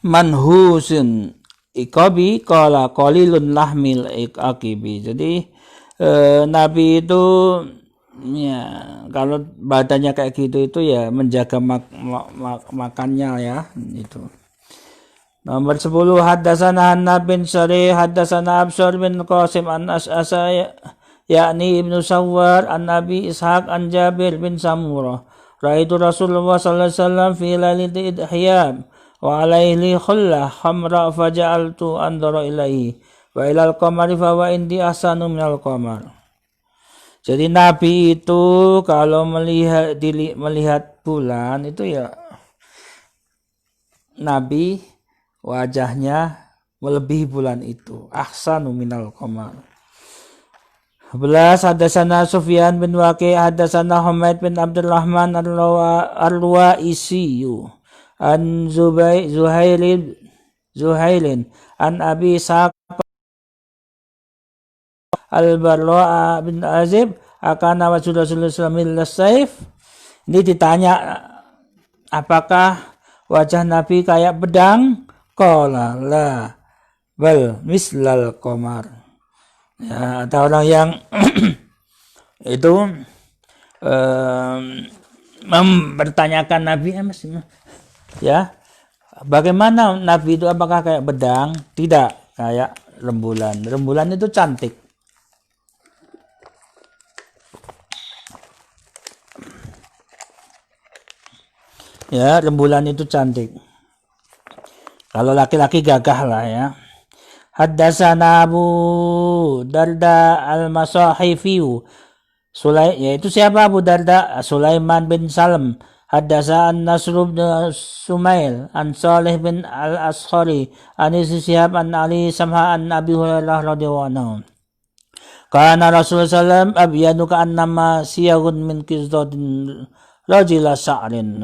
Manhuzun ikabi qala qalilun lahmil aqibi. Jadi Nabi itu ya kalau badannya kayak gitu itu ya menjaga makannya ya itu. Nomor 10, haddatsana Hanna bin Sari, haddatsana Absar bin Qasim an As'asa yakni Ibnu Sawwar an Nabi Ishaq an Jabir bin Samurah ra'aitu Rasulullah sallallahu alaihi wasallam fi lailati idhiyab wa alaihi khullah khamra faja'altu andara ilaihi wa ilal qamari fa wa indi ahsanu minal qamar. Jadi Nabi itu kalau melihat bulan itu ya Nabi wajahnya melebihi bulan itu, ahsanu minal qamar. 11 Hadatsana Sufyan bin Waqi' hadatsana Humaid bin Abdurrahman ar-Ruwaisi an Zuhailin an Abi Sa'd al-Barra bin Azib akan Rasulullah sallallahu alaihi wasallam. Ini ditanya apakah wajah Nabi kayak pedang? Qala la bal mislal qamar. Ya, ada orang yang itu mempertanyakan Nabi ya, bagaimana Nabi itu, apakah kayak pedang? Tidak, kayak rembulan. Rembulan itu cantik. Ya, rembulan itu cantik. Kalau laki-laki gagah lah ya. Haddatsana Abu Darda al-Masahifi yaitu siapa Abu Darda? Sulaiman bin Salam. Haddatsana Nasr bin Sumail an Salih bin al-Askhari an Shihab an Ali Samha an Abi Hurairah radhiyallahu anhu. Kana Rasulullah sallallahu abyadu ka'annama siyagun min qizdatin rajila sa'rin.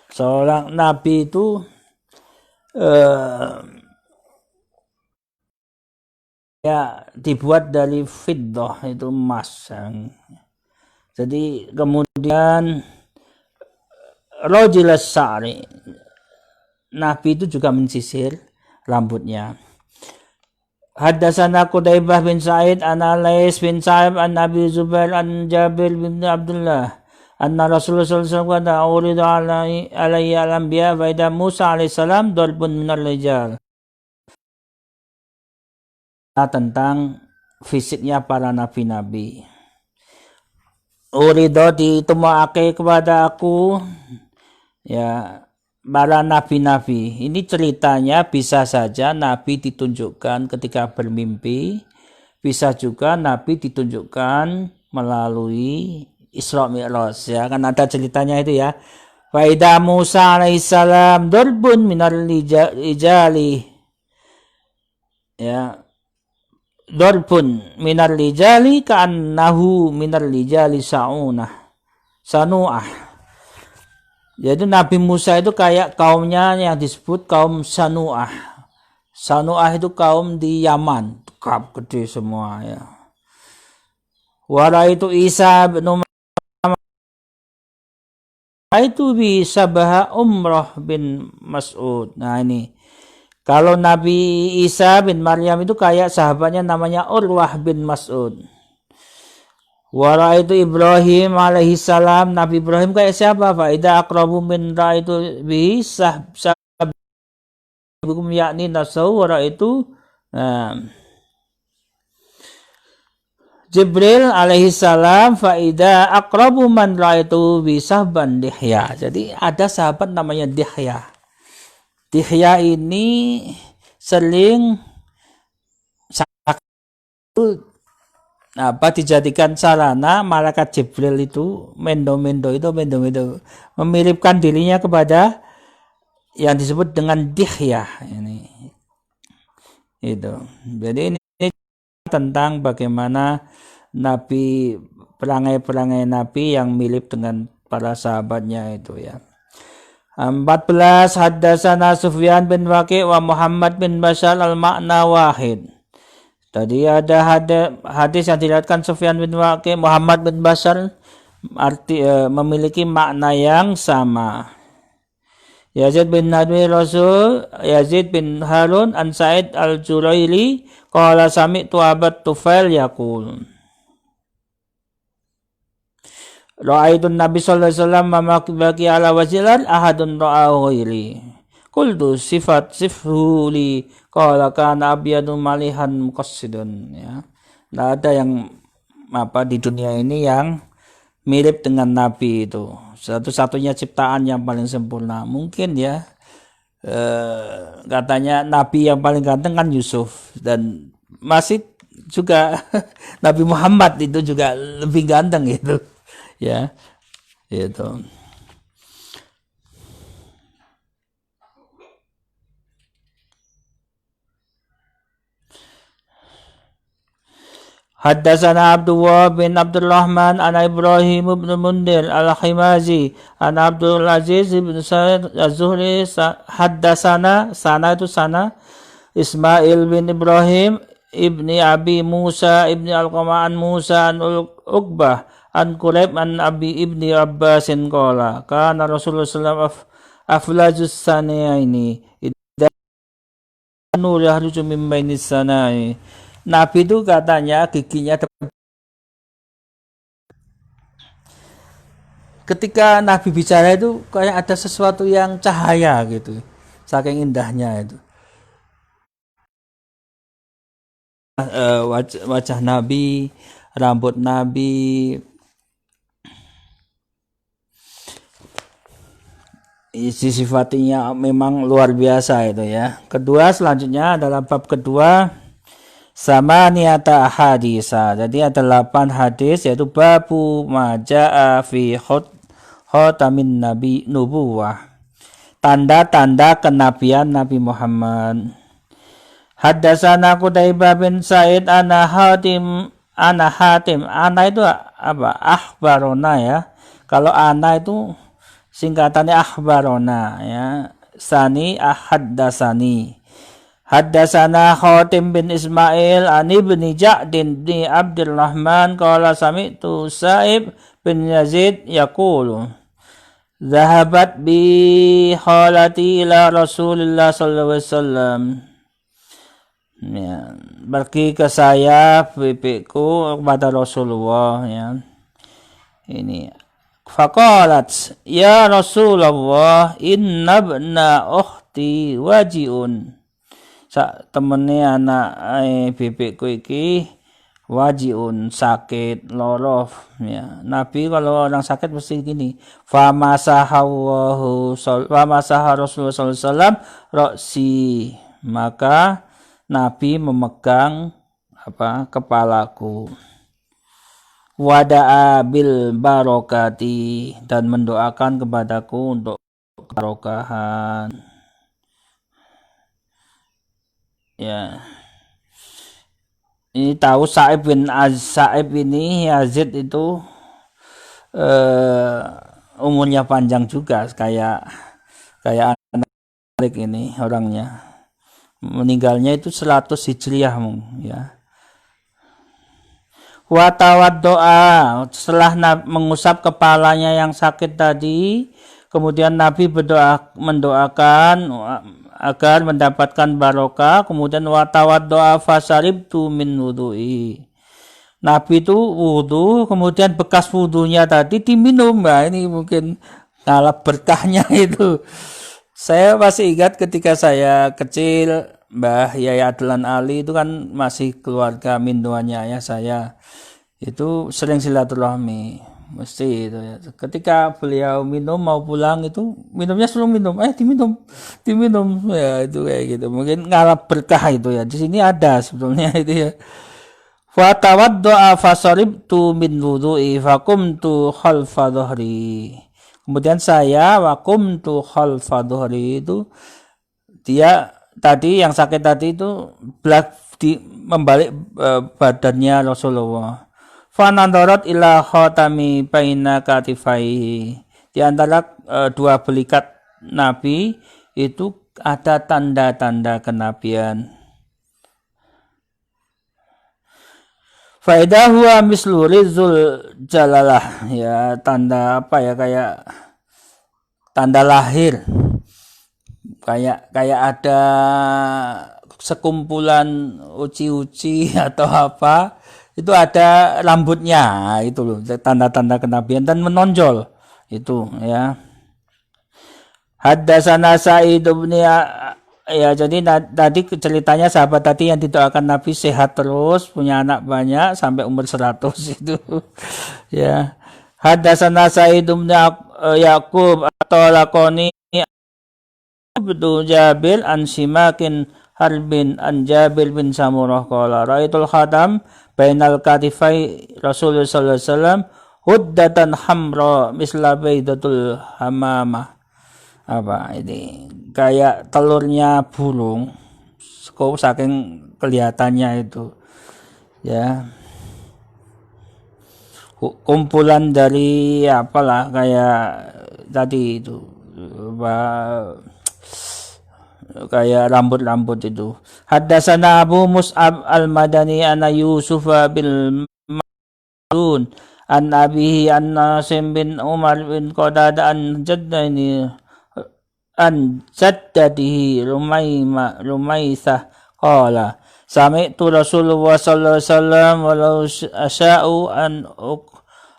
Seorang nabi itu ya dibuat dari fiddah, itu emas. Jadi kemudian rajilas sa'ri, Nabi itu juga mensisir rambutnya. Haddatsana Qutaibah bin Sa'id an Alais bin Sa'ib an Nabi Zubair an Jabir bin Abdullah anna Rasulullah sallallahu alaihi wasallam urida alayya al-anbiya wa idza Musa alaihi salam darbun minal rijal. Tentang fisiknya para nabi-nabi. Urido ditemuake kepada aku ya para nabi-nabi. Ini ceritanya bisa saja Nabi ditunjukkan ketika bermimpi, bisa juga Nabi ditunjukkan melalui Isra Mi'raj ya, kan ada ceritanya itu ya. Wa idza Musa alaihissalam darbun minal rijali ya, darbun minal rijali ka'annahu minal rijali sanu'ah. Jadi Nabi Musa itu kayak kaumnya yang disebut kaum Sanu'ah. Sanu'ah itu kaum di Yaman, kap gede semua ya. Wara itu Isa bin itu bisa bah Umrah bin Mas'ud. Nah ini kalau Nabi Isa bin Maryam itu kayak sahabatnya namanya Urwah bin Mas'ud. Wara itu Ibrahim alaihi salam, Nabi Ibrahim kayak siapa? Faida aqrabu min ra'aitu bi sahbikum yakni nasau. Wara itu Jibril alaihi salam, faida aqrabu man ra'aitu bi sahban Dihya. Jadi ada sahabat namanya Dihya. Dihya ini sering dijadikan sarana malaikat Jibril itu mendo memiripkan dirinya kepada yang disebut dengan Dihya ini. Itu. Jadi ini tentang bagaimana Nabi, perangai-perangai Nabi yang mirip dengan para sahabatnya itu ya. 14 Haddatsana Sufyan bin Waqi' wa Muhammad bin Bashar al-makna wahid. Tadi ada hadis yang diriwayatkan Sufyan bin Waqi', Muhammad bin Bashar memiliki makna yang sama. Yazid bin Nadwi Rasul, Yazid bin Harun an Sa'id al-Juraili qala sami'tu Abat Tufail yaqul Ra'aitun Nabi sallallahu alaihi wasallam mamaki ala wajilan ahadun ra'ahu ghairi. Qultu sifhu li qala kana abyadu malihan muqassidun ya. Nah, ada yang di dunia ini yang mirip dengan Nabi itu. Satu-satunya ciptaan yang paling sempurna. Mungkin ya katanya Nabi yang paling ganteng kan Yusuf, dan masih juga Nabi Muhammad itu juga lebih ganteng itu ya itu. Haddatsana Abdullah bin Abdurrahman an Ibrahim bin Mundir al-Khimazi an Abdul Aziz bin Sa'id az-Zuhri haddatsana sana itu sana Ismail bin Ibrahim ibni Abi Musa ibni Al-Qama an Musa an Uqbah an Quraib an Abi ibni Abbasin qala kana Rasulullah sallallahu alaihi wasallam aflajus sanaini idza nur yahruju min bainis sanai. Nabi itu katanya giginya ketika Nabi bicara itu kayak ada sesuatu yang cahaya gitu, saking indahnya itu. Wajah Nabi, rambut Nabi, sifatnya memang luar biasa itu ya. Kedua, selanjutnya adalah bab kedua, sama niata hadisa. Jadi ada 8 hadis, yaitu babu maja'a fi khotamin nabi nubuwah, tanda-tanda kenabian Nabi Muhammad. Haddatsana Qutaibah bin Sa'id ana Hatim. Ana itu apa? Akhbarona ya. Kalau ana itu singkatannya akhbarona ya. Sani ahaddatsani. Haddatsana Khatim bin Ismail an ibni Ja'din bin Abdurrahman qala sami'tu Sa'ib bin Yazid yaqulu zahabat bi khalati ila Rasulillah sallallahu alaihi wasallam. Ya, pergi ke saya bibiku kepada Rasulullah ya. Ini faqalat ya Rasulullah inna ibna ukhti wajiun. Temene anak bebekku iki wajiun, sakit, loro ya. Nabi kalau orang sakit mesti gini, famasaha Rasulullah sallallahu alaihi wasallam roksi, maka Nabi memegang kepalaku, wada'a bil barokati, dan mendoakan kepadaku untuk kebarokahan. Ya, ini tahu Sa'ib ini Yazid itu umurnya panjang juga, kayak anak ini orangnya. Meninggalnya itu 100 Hijriah ya. Wa tawaddoa, setelah mengusap kepalanya yang sakit tadi, kemudian Nabi mendoakan agar mendapatkan barokah. Kemudian wa tawaddoa fasaribtu min wudu'i, Nabi itu wudu, kemudian bekas wudunya tadi diminum. Nah, ini mungkin kalah berkahnya itu. Saya masih ingat ketika saya kecil, Mbah Yai Adlan Ali itu kan masih keluarga minduannya ayah saya. Itu sering silaturahmi, mesti itu ya. Ketika beliau minum mau pulang itu minumnya selalu minum, diminum ya, itu kayak gitu. Mungkin ngalah berkah itu ya. Di sini ada sebetulnya itu ya. Fa tawaddo'a fasaribtu min wudu'i faqumtu khalfa dhahri. Kemudian saya waqumtu khalfa dhahri, itu dia tadi yang sakit tadi itu membalik badannya Rasulullah. Fanadarat ila khatami baina katifaihi, di antara dua belikat Nabi itu ada tanda-tanda kenabian. Faedah huwa mislu rizul jalalah, ya, tanda apa ya, kayak tanda lahir, kayak ada sekumpulan uci-uci atau apa, itu ada rambutnya, itu loh tanda-tanda kenabian dan menonjol itu ya. Haddatsana Sa'id bin Ya, jadi tadi ceritanya sahabat tadi yang didoakan Nabi sehat terus, punya anak banyak sampai umur 100 itu. Ya. Hadatsana Sa'id bin Yaqub atau lakoni Abdu Jabir an Simakin Harbin an Jabir bin Samurah qala ra'aitul khatam bainal katifai Rasulullah sallallahu alaihi wasallam huddatan hamra misla baidatul hamamah. Apa ini kayak telurnya burung kok saking kelihatannya itu ya, kumpulan dari apalah kayak tadi itu kayak rambut-rambut itu. Haddatsana Abu Mus'ab al-Madani ana Yusuf bil Ma'run an abihi an Nasim bin Umar bin Qadada an jaddatihi Rumaisah qala sami'tu Rasulullah sallallahu alaihi wasallam walau asya'u an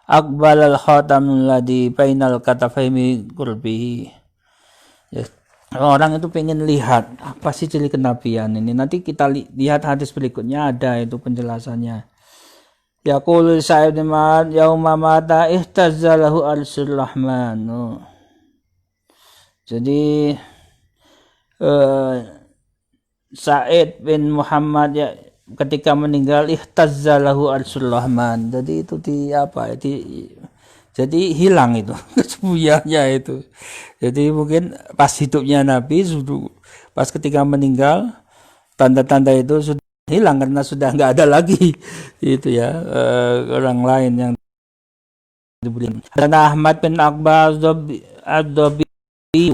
aqbal al-khatam alladhi bainal katafaini qurbihi. Ya, orang itu pengen lihat apa sih ciri kenabian ini. Nanti kita lihat hadis berikutnya ada itu penjelasannya. Yaqul Sa'id bin Ma'ad yauma mata ihtazza lahu arsyur rahman. Jadi Sa'id bin Muhammad ya ketika meninggal ihtazza lahu arsyur rahman. Jadi itu jadi hilang itu kesembuhannya itu. Jadi mungkin pas hidupnya Nabi pas ketika meninggal tanda-tanda itu sudah hilang karena sudah nggak ada lagi itu ya orang lain yang diberi. Dan Ahmad bin Akbar ad-Dabi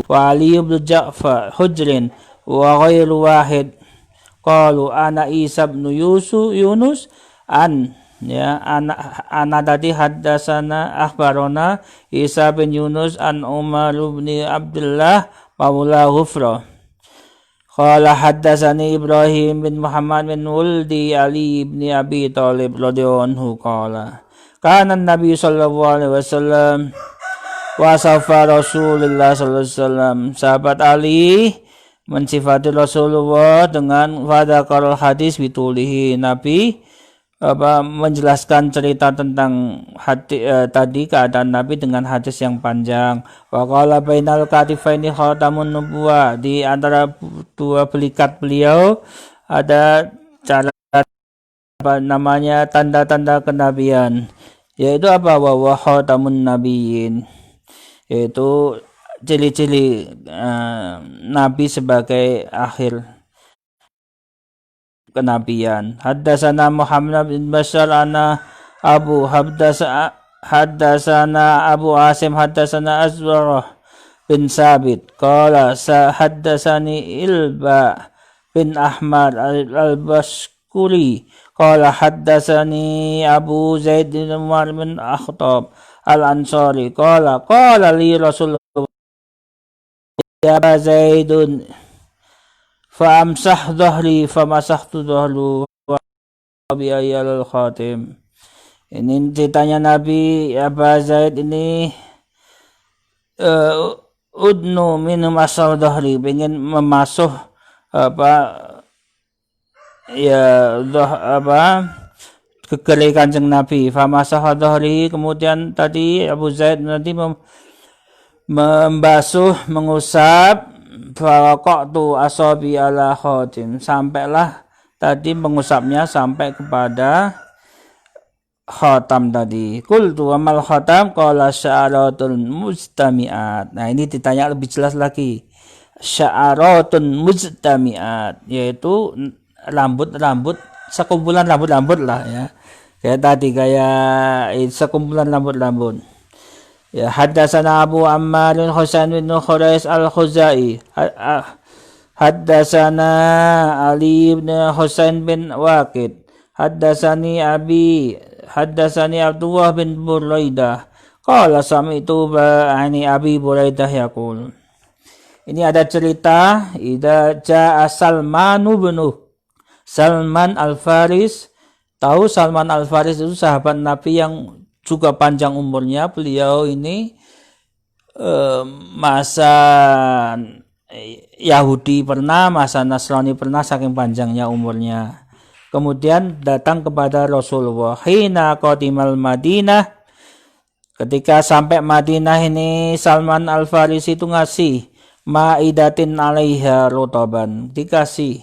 wa Ali bin Ja'far Hujrin wa ghairu wahid qalu ana Isa bin Yunus an ya anak tadi haddatsana akhbarona Isa bin Yunus an Umar bin Abdullah maula Ghufra qala haddatsani Ibrahim bin Muhammad bin Wuldi Ali bin Abi Thalib radhiyallahu anhu qala kana Nabi sallallahu alaihi wasallam wa safa Rasulullah sallallahu alaihi wasallam. Sahabat Ali mensifati Rasulullah dengan fadakal hadis bitulihi. Nabi menjelaskan cerita tentang tadi keadaan Nabi dengan hadis yang panjang. Wa qala bainal katifaini khatamun nubuwah, di antara dua belikat beliau ada cara namanya tanda-tanda kenabian, yaitu apa wa khatamun nabiyyin, yaitu ciri-ciri Nabi sebagai akhir kenabian. Haddatsana Muhammad bin Bashar ana Abu haddatsana Abu Asim haddatsana Azwarah bin Sabit qala haddatsani Ilba bin Ahmad al-Bashkuri qala haddatsani Abu Zaid bin Umar bin Akhtab al-Ansari qala li Rasulullah ya Zaidun fa amsah dhahri fa masahtu dhahru wa bi ayal khatim. Ini ceritanya Nabi Abu Zaid ini udnu min masah dhahri, pengen memasuh kekele Kanjeng Nabi. Fa masah dhahri, kemudian tadi Abu Zaid nanti membasuh, mengusap fawaqatu asabi ala khatim, sampailah tadi mengusapnya sampai kepada khatam tadi. Qultu wa mal khatam qala sya'aratul mujtami'at. Nah, ini ditanya lebih jelas lagi. Sya'aratun mujtami'at, yaitu rambut-rambut, sekumpulan rambut-rambut lah ya. Kayak tadi kayak sekumpulan rambut-rambut. Ya, haddatsana Abu Ammar bin Husain bin Khurais al-Khuzai. Haddatsana Ali bin Husain bin Waqid. Haddatsani Abdullah bin Buraidah. Qala sami'tu ba'ani Abi Buraidah yaqul. Ini ada cerita idza jaa Salman Al-Faris. Tahu Salman Al-Faris itu sahabat Nabi yang juga panjang umurnya. Beliau ini masa Yahudi pernah, masa Nasrani pernah, saking panjangnya umurnya. Kemudian datang kepada Rasulullah. Hina qadimal Madinah, ketika sampai Madinah ini Salman Al-Farisi itu ngasih ma'idatin alaiha rotoban, dikasih.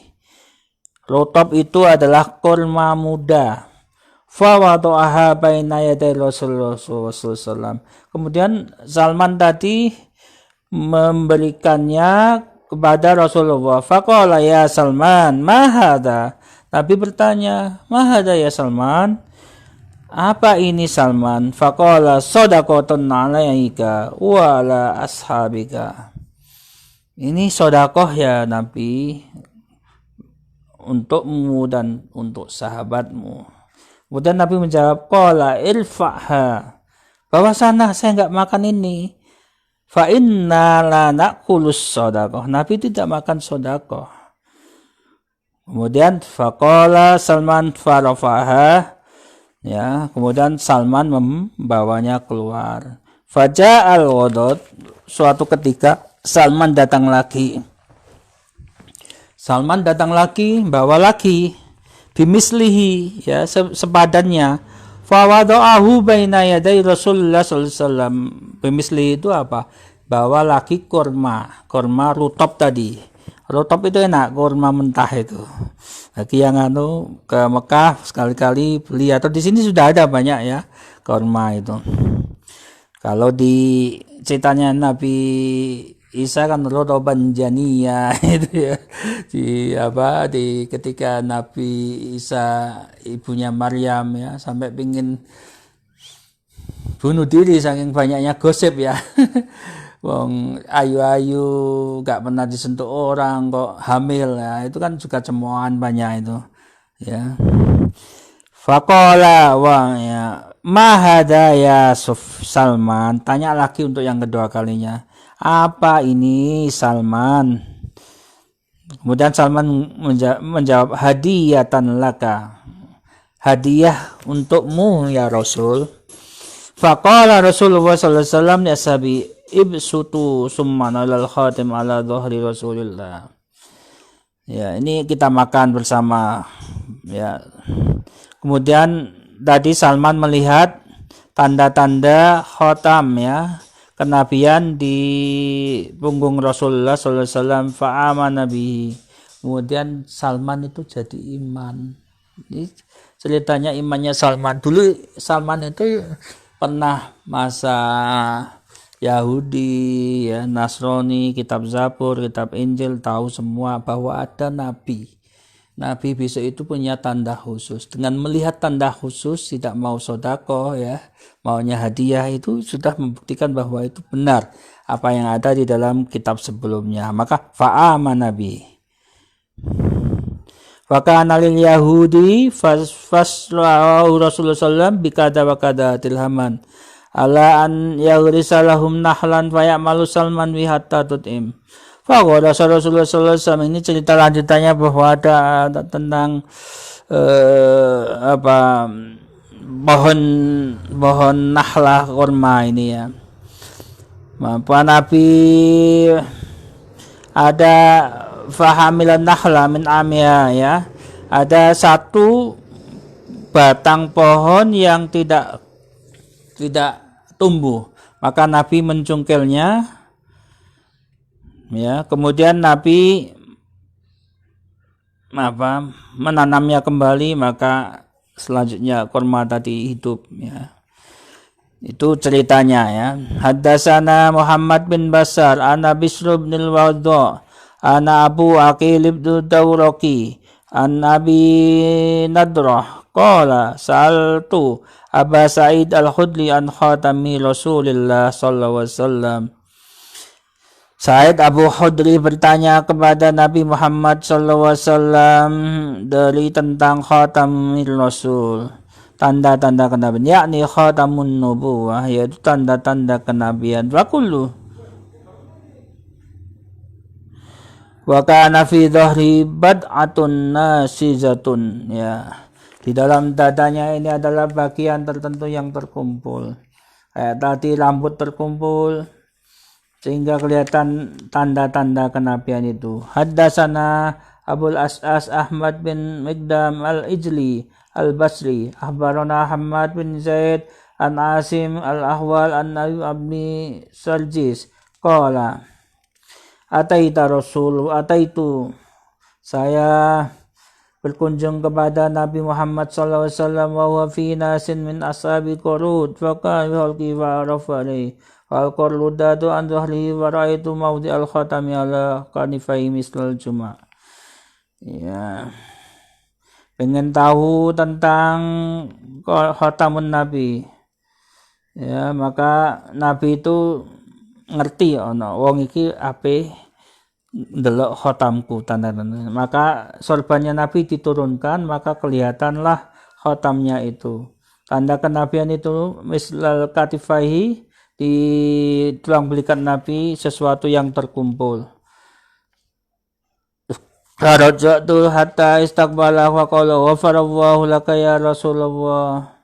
Rotob itu adalah kurma muda. Fawadu'aha baina yaday Rasulullah SAW. Kemudian Salman tadi memberikannya kepada Rasulullah. Faqala ya Salman, mahada. Nabi bertanya, mahada ya Salman? Apa ini Salman? Faqala sodaqotun alaika wa ala ashabika. Ini sodakoh ya Nabi, untukmu dan untuk sahabatmu. Kemudian Nabi menjawab, qala irfa'ha. Bawa sana, saya enggak makan ini. Fa inna la na'kulus sodakoh. Nabi tidak makan sodakoh. Kemudian faqala Salman farafaha. Ya, kemudian Salman membawanya keluar. Faja'al ghadad. Suatu ketika Salman datang lagi. Salman datang lagi, bawa lagi bimislihi, ya, sepadannya. Fawada'ahu baina yaday Rasulullah sallallahu alaihi wasallam. Bimislihi itu apa? Bawa lagi kurma rutop tadi. Rutop itu enak, kurma mentah itu. Bagi yang ke Mekah sekali-kali beli, atau di sini sudah ada banyak ya kurma itu. Kalau di ceritanya Nabi Isa kan rotoban janiyah itu ya, di ketika Nabi Isa ibunya Maryam ya sampai pingin bunuh diri saking banyaknya gosip ya. Wong ayu-ayu gak pernah disentuh orang kok hamil ya, itu kan juga cemoohan banyak itu ya. Faqala wa ya mahada ya Salman, tanya lagi untuk yang kedua kalinya. Apa ini Salman? Kemudian Salman menjawab, hadiyatan laka, hadiah untukmu ya Rasul. Faqala Rasulullah sallallahu alaihi wasallam li ashabi ibsutu summa nalal khatim ala dhahri Rasulillah. Ya, ini kita makan bersama ya. Kemudian tadi Salman melihat tanda-tanda khatam ya, kenabian di punggung Rasulullah SAW. Fa'aman Nabi. Kemudian Salman itu jadi iman. Ini ceritanya imannya Salman. Dulu Salman itu pernah masa Yahudi, ya, Nasrani, kitab Zabur, kitab Injil, tahu semua bahwa ada Nabi. Nabi besok itu punya tanda khusus. Dengan melihat tanda khusus, tidak mau sodako, ya, maunya hadiah, itu sudah membuktikan bahwa itu benar apa yang ada di dalam kitab sebelumnya. Maka fa'aman Nabi. Fakana lil Yahudi faslahu Rasulullah SAW bikada wakada tilhaman ala an yagrisalahum nahlan fayamalu Salman wihatta tut'im. Fakoda Rasulullah SAW, ini cerita lanjutannya bahwa ada tentang pohon nahlah kurma ini ya. Pak Nabi ada fahamilan nahla min amya ya. Ada satu batang pohon yang tidak tumbuh, maka Nabi mencungkilnya. Ya, kemudian Nabi menanamnya kembali, maka selanjutnya kurma tadi hidup ya. Itu ceritanya ya. Haddatsana Muhammad bin Basar, ana Bisr bin al-Wadha, ana Abu Aqil bin Dawraqi, an Abi Nadrah qala sa'altu Aba Sa'id al-Khudri an khatami Rasulillah sallallahu alaihi wasallam. Sa'id Abu Khudri bertanya kepada Nabi Muhammad sallallahu alaihi wasallam dari tentang khatamil Rasul, tanda-tanda kenabian, yakni khatamun nubuwah, yaitu tanda-tanda kenabian. Wa kullu wa kana fi dhahri bad'atun nasizatun ya. Di dalam dadanya ini adalah bagian tertentu yang terkumpul. Kayak tadi rambut terkumpul. sehingga kelihatan tanda-tanda kenabian itu. Haddatsana Abul As'as Ahmad bin Miqdam al-Ijli al-Basri, akhbarana Ahmad bin Zaid an Asim al-Ahwal an Nabi Abni Sarjis qala ataitu saya berkunjung kepada Nabi Muhammad sallallahu alaihi wasallam wa huwa fi nasin min ashabi qurud faqala halqi wa rafani wal qurudatu an dhahrihi wa ra'aitu mawdi al khatami ala kanifai mislal juma. Ya, pengen tahu tentang khatamun Nabi. Ya, maka Nabi itu ngerti ana wong iki ape ndelok khotamku tanda-tanda. Maka sorbannya Nabi diturunkan, maka kelihatanlah khotamnya itu. Tanda kenabian itu mislal katifaihi, di tulang belikat Nabi sesuatu yang terkumpul. Farajatu hatta istaqbala wa qala ghafarallahu laka ya Rasulullah.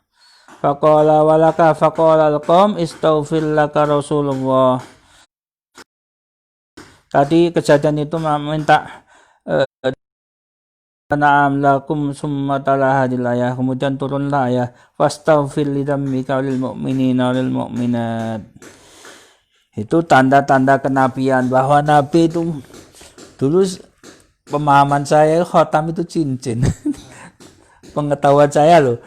Faqala walaka faqala alqam istaghfir laka Rasulullah. Tadi kejadian itu minta na'am lakum summa tala hadil ayah, kemudian turunlah ayah fastaghfir lidzambika lil mu'minina wal mu'minat. Itu tanda-tanda kenabian bahwa Nabi itu dulu pemahaman saya khotam itu cincin. Pengetahuan saya loh.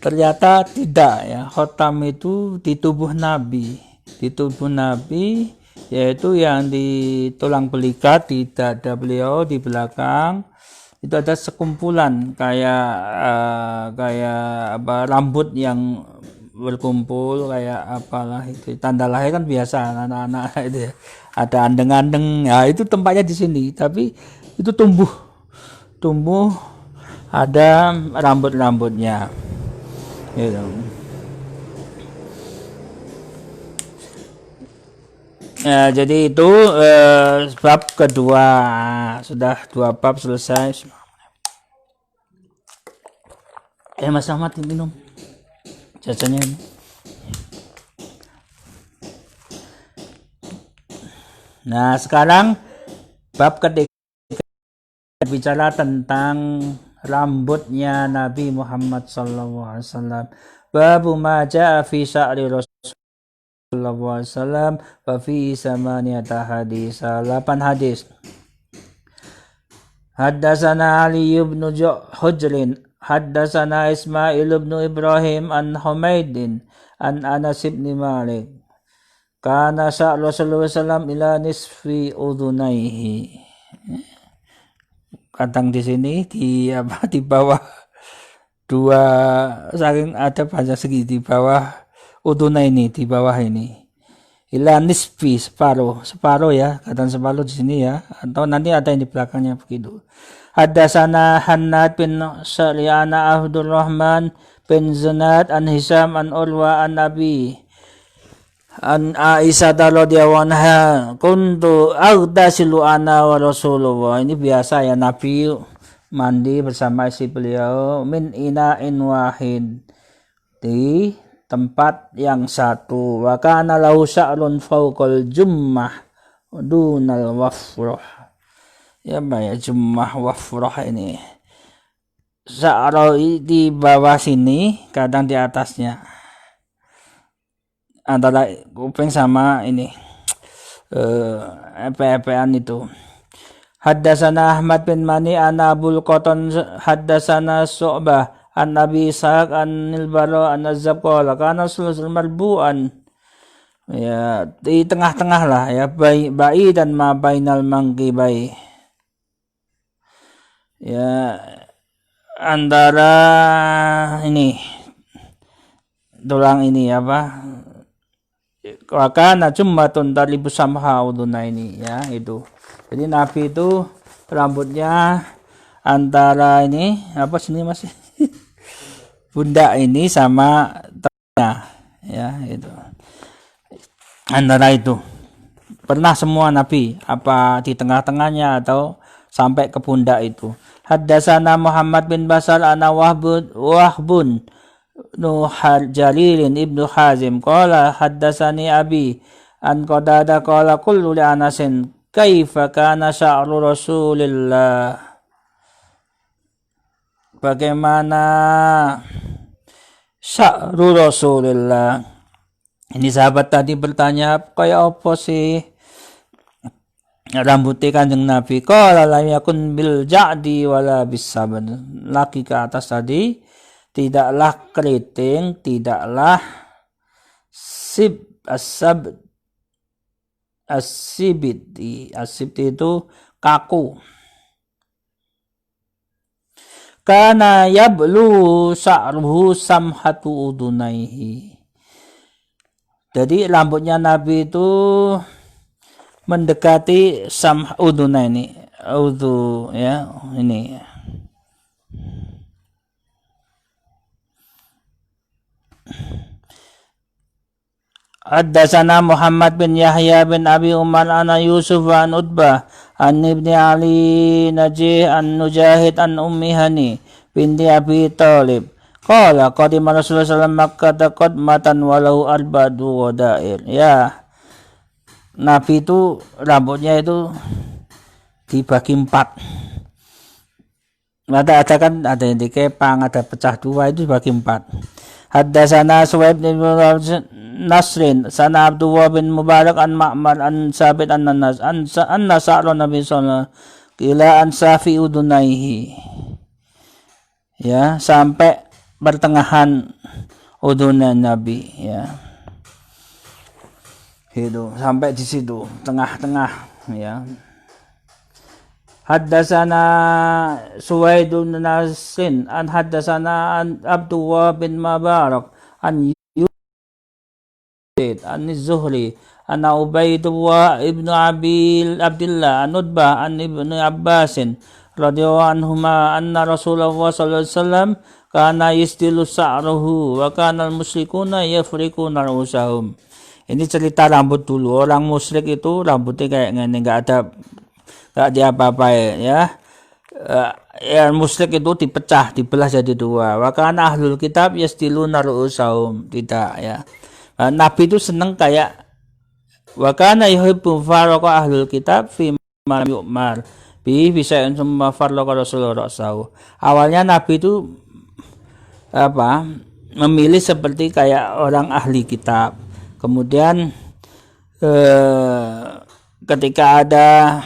Ternyata tidak ya, khotam itu di tubuh Nabi. Di tubuh Nabi, yaitu yang di tulang belikat, di dada beliau, di belakang. Itu ada sekumpulan kayak apa rambut yang berkumpul kayak apalah itu. Tanda lahir kan biasa anak-anak itu ya. Ada andeng-andeng. Ya itu tempatnya di sini, tapi itu tumbuh ada rambut-rambutnya. Gitu. Ya, jadi itu bab kedua, sudah 2 bab selesai. Mas Ahmad minum jajannya ini. Nah sekarang bab ketiga bicara tentang rambutnya Nabi Muhammad SAW. Babu ma ja'a fi sya'ri Rasulullah SAW wa fi samaniyata hadis. 8 hadis. Haddatsana Ali ibn Hujrin, haddatsana Ismail ibn Ibrahim an Humaydin an Anas ibn Malik. Kana sya'ru Rasulullah SAW ila nisfi udhunaihi. Kadang di sini di bawah 2 saking ada bahasa segi di bawah uduna ini, di bawah ini. Ila nisfi separuh ya, kadang separuh di sini ya, atau nanti ada yang di belakangnya begitu. Haddatsana Hannad bin Sa'liana Abdurrahman bin Zunad an Hisam an Urwa an Nabi an Aisyah radhiyallahu anha kuntu aghtasilu ana wa Rasulullah. Ini biasa ya, Nabi mandi bersama istri beliau min ina'in wahid, di tempat yang satu. Wa kana lahu sya'run fawqal jummah dunal wafrah. Ya jummah wafrah ini. Sya'ra di bawah sini, kadang di atasnya. Antara kuping sama ini epe-epean itu. Haddatsana Ahmad bin Mani an Abul Qatan haddatsana Su'bah an Nabi Ishaq an Nilbara an Azab qala kana sulsul marbu'an. Ya di tengah-tengah lah ya, bayi dan ma bainal mangkibai. Ya antara ini tulang ini apa? Wakana jummatun talibu samha uduna ini ya itu. Jadi Nabi itu rambutnya antara ini apa sini masih pundak ini sama tengah ya itu. Antara itu. Pernah semua Nabi apa di tengah-tengahnya atau sampai ke pundak itu. Haddatsana Muhammad bin Basar ana Wahbun Nuhar Jalilin ibnu Hazim qala haddatsani abi an Qatadah qala qultu li Anasin kaifa kana sya'ru Rasulillah, bagaimana sya'ru Rasulillah. Ini sahabat tadi bertanya, kayak apa sih rambutnya Kanjeng Nabi? Qala lam yakun bil ja'di wala bis saban. Laki ke atas tadi tidaklah keriting, tidaklah asibiti itu kaku. Kana yablu sa'ruhu samhatu udunaihi. Jadi rambutnya Nabi itu mendekati udunai udu ya, ini. Haddatsana Muhammad bin Yahya bin Abi Umar ana Yusuf an Utbah an Ibni Ali Najih an Nujahid an Ummi Hani binti Abi Thalib qala qadima Rasulullah sallallahu alaihi wasallam Makkah qadmatan walau arba'u wadair. Ya, Nabi itu rambutnya itu dibagi 4. Ada yang dikepang, ada pecah 2, itu dibagi 4. Haddatsana Suwaib bin Nasrin sana Abdullah bin Mubarak an Ma'mar an Sabit an Nas an Sa'ra Nabi sallallahu ila an safi udunaihi. Ya, sampai pertengahan udunnya Nabi, ya. Itu sampai di situ, tengah-tengah, ya. Haddatsana Suwaid bin Nasrin an haddatsana Abdullah bin Mubarak an an Zuhri an Ubaidullah ibnu Abdullah an Utbah an Ibnu Abbasin radhiyallahu anhuma anna Rasulullah sallallahu alaihi wasallam kana yasdilu sa'ruhu wa kana al-musyrikuna yafriquna rusahum. Ini cerita rambut dulu. Orang musyrik itu rambutnya kayak gini, enggak diapa-apain, ya. Yang musyrik itu dibelah jadi 2. Wa kana ahlul kitab yasdiluna rusahum. Tidak, ya. Nabi itu seneng kayak wa kana yuhibbu faraqa ahlul kitab fi ma yu'mar bi bisa summa faraqa Rasulullah SAW. Awalnya Nabi itu memilih seperti kayak orang ahli kitab. Kemudian ketika ada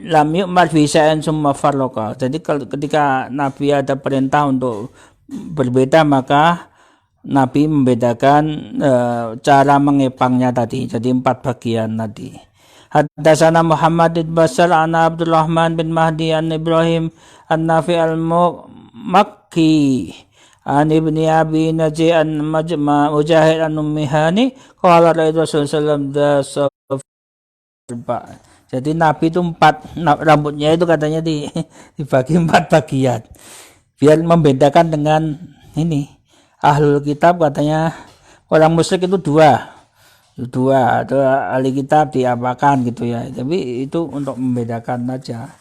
lam yu'mar bisa summa faraqa. Jadi ketika Nabi ada perintah untuk berbeda, maka Nabi membedakan cara mengepangnya tadi, jadi 4 bagian tadi. Haddatsana Muhammad bin Basar an Abdurrahman bin Mahdi an Ibrahim an Nafi al-Makki an Ibni Abi Najih an Mujahid an Ummi Hani qala Rasulullah sallallahu alaihi wasallam. Jadi Nabi itu 4 rambutnya itu katanya dibagi 4 bagian biar membedakan dengan ini. Ahlul kitab katanya orang musyrik itu 2 atau ahli kitab diapakan gitu ya, tapi itu untuk membedakan aja,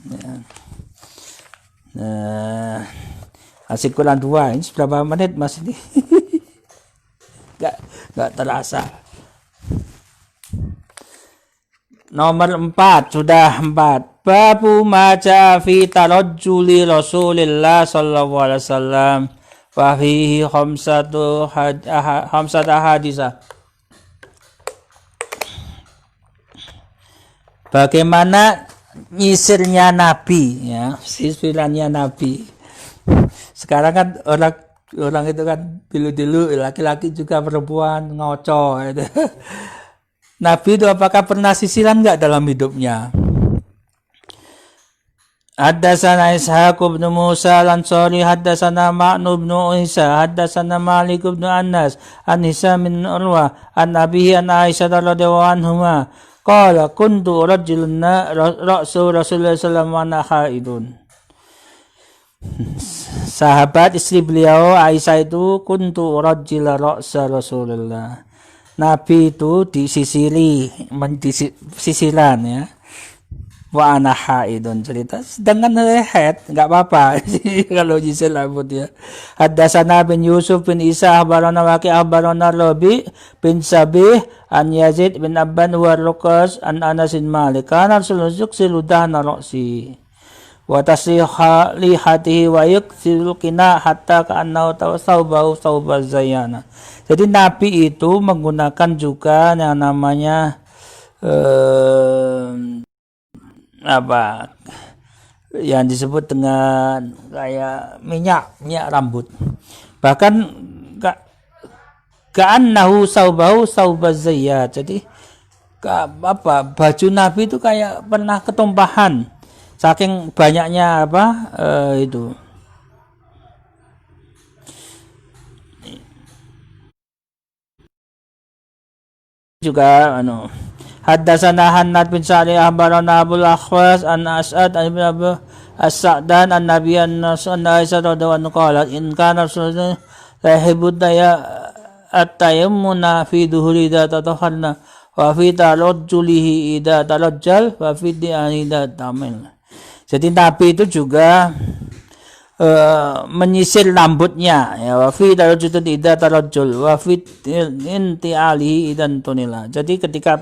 ya. Asik Quran 2 ini berapa menit Mas ini? Gak terasa. Nomor 4 sudah 4. Babu maja fi tarajjuli Rasulillah sallallahu alaihi wasallam. Fahihi khamsatu hadisah. Bagaimana nyisirnya Nabi, ya, sisirannya Nabi. Sekarang kan orang itu kan dulu laki-laki juga perempuan ngoco gitu. Nabi itu apakah pernah sisiran enggak dalam hidupnya? Haddatsana Ishaq bin Musa al-Ansari haddatsana Ma'nu bin Isa haddatsana Malik bin Anas an Hisam bin Urwa an Abihi an Aisyah radhiyallahu anhuma qala kuntu rajulun Rasulullah sallallahu alaihi wasallam wa ana haidun. Sahabat istri beliau Aisyah itu kuntu rajul Rasulullah. Nabi itu disisiri, sisiran, ya. wa ana haidun, cerita sedangkan haid nggak apa-apa kalau nyisir rambut ya. Haddatsana bin Yusuf bin Isa akhbarana Waqi akhbarana Rabi bin Sabih an Yazid bin Abban wa Ruqas an Anas bin Malik kana Rasulullah yuksilu dahna ra'si wa tasriha li hatihi wa yuksilu qina hatta ka'annahu tawsabahu saubaz zayyana. Jadi Nabi itu menggunakan juga yang namanya apa yang disebut dengan kayak minyak rambut. Bahkan ka'annahu saubahu saubaz zayyat. Jadi baju Nabi itu kayak pernah ketumpahan saking banyaknya itu. Juga Haddatsana Hannad bin Sa'id akhbarana Abul Akhwas an As'ad ibn Abu As-Sa'dan an Nabi an-Nabi sallallahu alaihi wasallam in kana Rasulullah lahibud daya at-tayammuna fi duhuri idza tatahharna wa fi tarajjulihi idza tarajjal wa fi di'ani idza tamil. Jadi Nabi itu juga menyisir rambutnya ya, wa fi tarajjul idza tarajjul wa fi inti'alihi idan tunila. Jadi ketika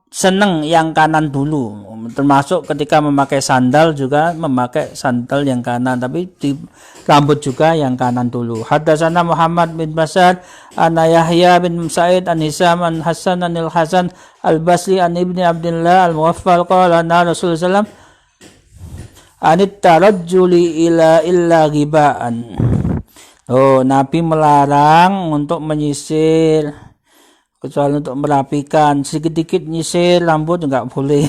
seneng yang kanan dulu, termasuk ketika memakai sandal juga memakai sandal yang kanan, tapi di rambut juga yang kanan dulu. Haddatsana Muhammad bin Basar an Yahya bin Sa'id an Hisam an Hasan anil Hasan al-Basri an Ibni Abdullah al-Muwaffal qala na Rasulullah sallallahu anit tarajjuli illa ghibaan. Nabi melarang untuk menyisir kecuali untuk merapikan, sedikit-sedikit nyisir rambut nggak boleh.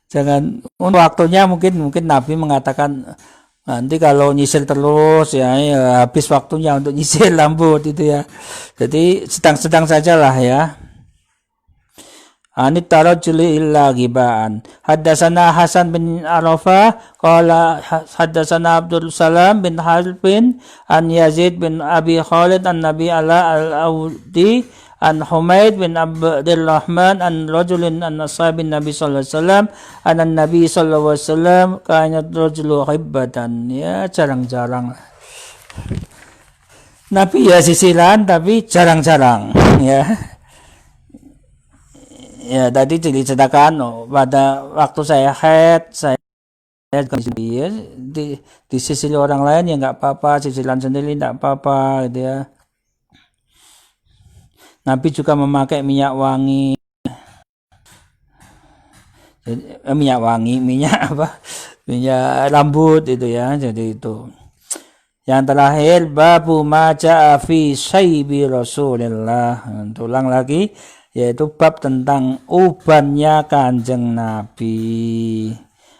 Jangan, waktunya mungkin Nabi mengatakan nanti kalau nyisir terus ya habis waktunya untuk nyisir rambut itu ya. Jadi sedang-sedang sajalah ya. Anit tarajjuli illa ghibaan. Haddatsana Hasan bin Arafah qala haddatsana Abdul Salam bin Harbin an Yazid bin Abi Khalid an Nabi al-Audi an Humaid bin Abdurrahman an rajulin an ashabin Nabi sallallahu alaihi wasallam an Nabi sallallahu alaihi wasallam kana rajulu hibbatan. Ya jarang-jarang Nabi ya sisiran tapi jarang-jarang ya. Ya tadi diceritakan pada waktu saya haid, saya disisili orang lain ya nggak apa-apa, sisilan sendiri nggak apa-apa gitu ya. Nabi juga memakai minyak wangi, minyak rambut itu ya. Jadi itu. Yang terakhir babu maja'a fi syaibi Rasulillah. Ulang lagi, yaitu bab tentang ubannya Kanjeng Nabi.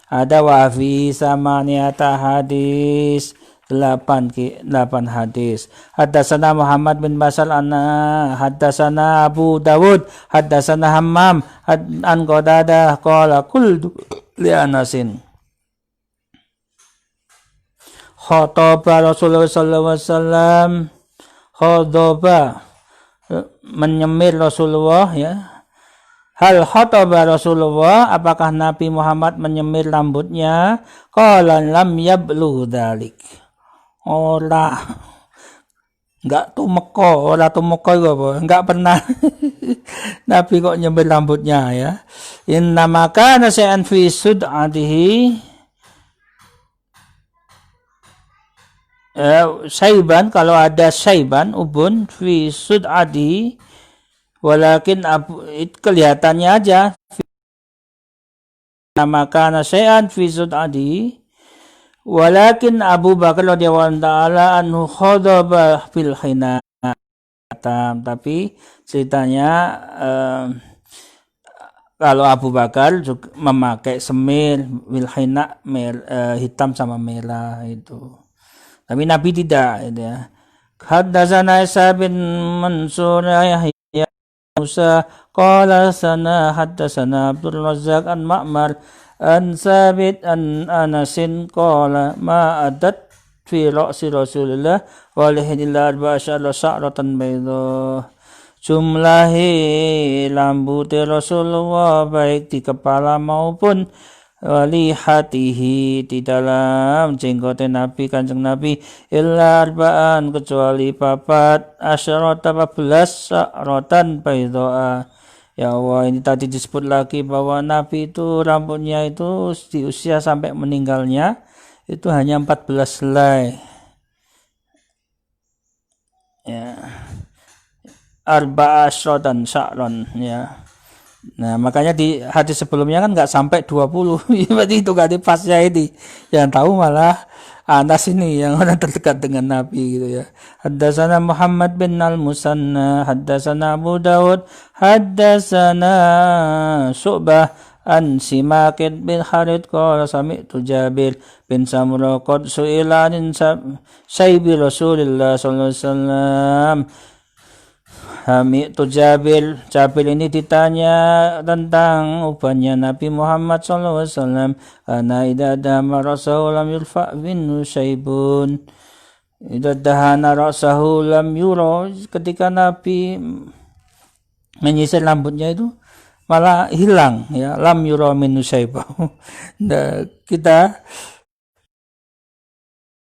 Ada wafi samaniata hadis, 8 hadis. Haddatsana Muhammad bin Basal anna haddatsana Abu Dawud haddatsana Hammam an Qadadah qala qultu li Anasin khataba Rasulullah sallallahu alaihi wasallam khadaba menyemir Rasulullah ya. Hal khataba Rasulullah, apakah Nabi Muhammad menyemir rambutnya? Qala lam yablugh dzalik. Enggak tumeka enggak pernah Nabi kok nyemir rambutnya ya. Inna maka nasan fi sud'atihi syaiban, kalau ada syaiban ubun fi sud'adi walakin kelihatannya aja maka nasya'an fi sud'adi walakin Abu Bakar radhiyallahu ta'ala anhu khadaba fil khina, tapi ceritanya kalau Abu Bakar juga memakai semir fil khina, hitam sama merah itu. Tapi Nabi tidak gitu ya. Haddatsana Isa bin Mansur Yahya Musa qala sana haddatsana Abdul Razzaq an Ma'mar an Sabit an Anasin qala ma adat fi ra'si Rasulillah wa lihinillah arba'asyara sya'ratan bayda. Jumlahi rambut Rasulullah baik di kepala maupun walihatihi di dalam jenggot Nabi kanjeng Nabi illa arba'an kecuali papat asyarata 14 sya'ratan bayda. Ya Allah, ini tadi disebut lagi bahwa Nabi itu rambutnya itu di usia sampai meninggalnya itu hanya 14 helai. Ya. Arba'a asyrotan sya'ron ya. Nah, makanya di hadis sebelumnya kan nggak sampai 20. Berarti itu gak dipasnya ini. Yang tahu malah Anas ini yang orang terdekat dengan Nabi gitu ya. Haddatsana Muhammad bin Al-Musanna, haddatsana Abu Dawud, haddatsana Syu'bah an Simakid bin Harith qala sami'tu Jabir bin Samurah qad su'ila an saybi Rasulillah sallallahu alaihi wasallam. Itu Jabir ini ditanya tentang ubannya Nabi Muhammad SAW. Ana idza dama rasahu lam yurfa bin syaibun. Idza dahana rasahu lam yura. Ketika Nabi menyisir rambutnya itu malah hilang ya, lam yura min syaibahu. Nah, kita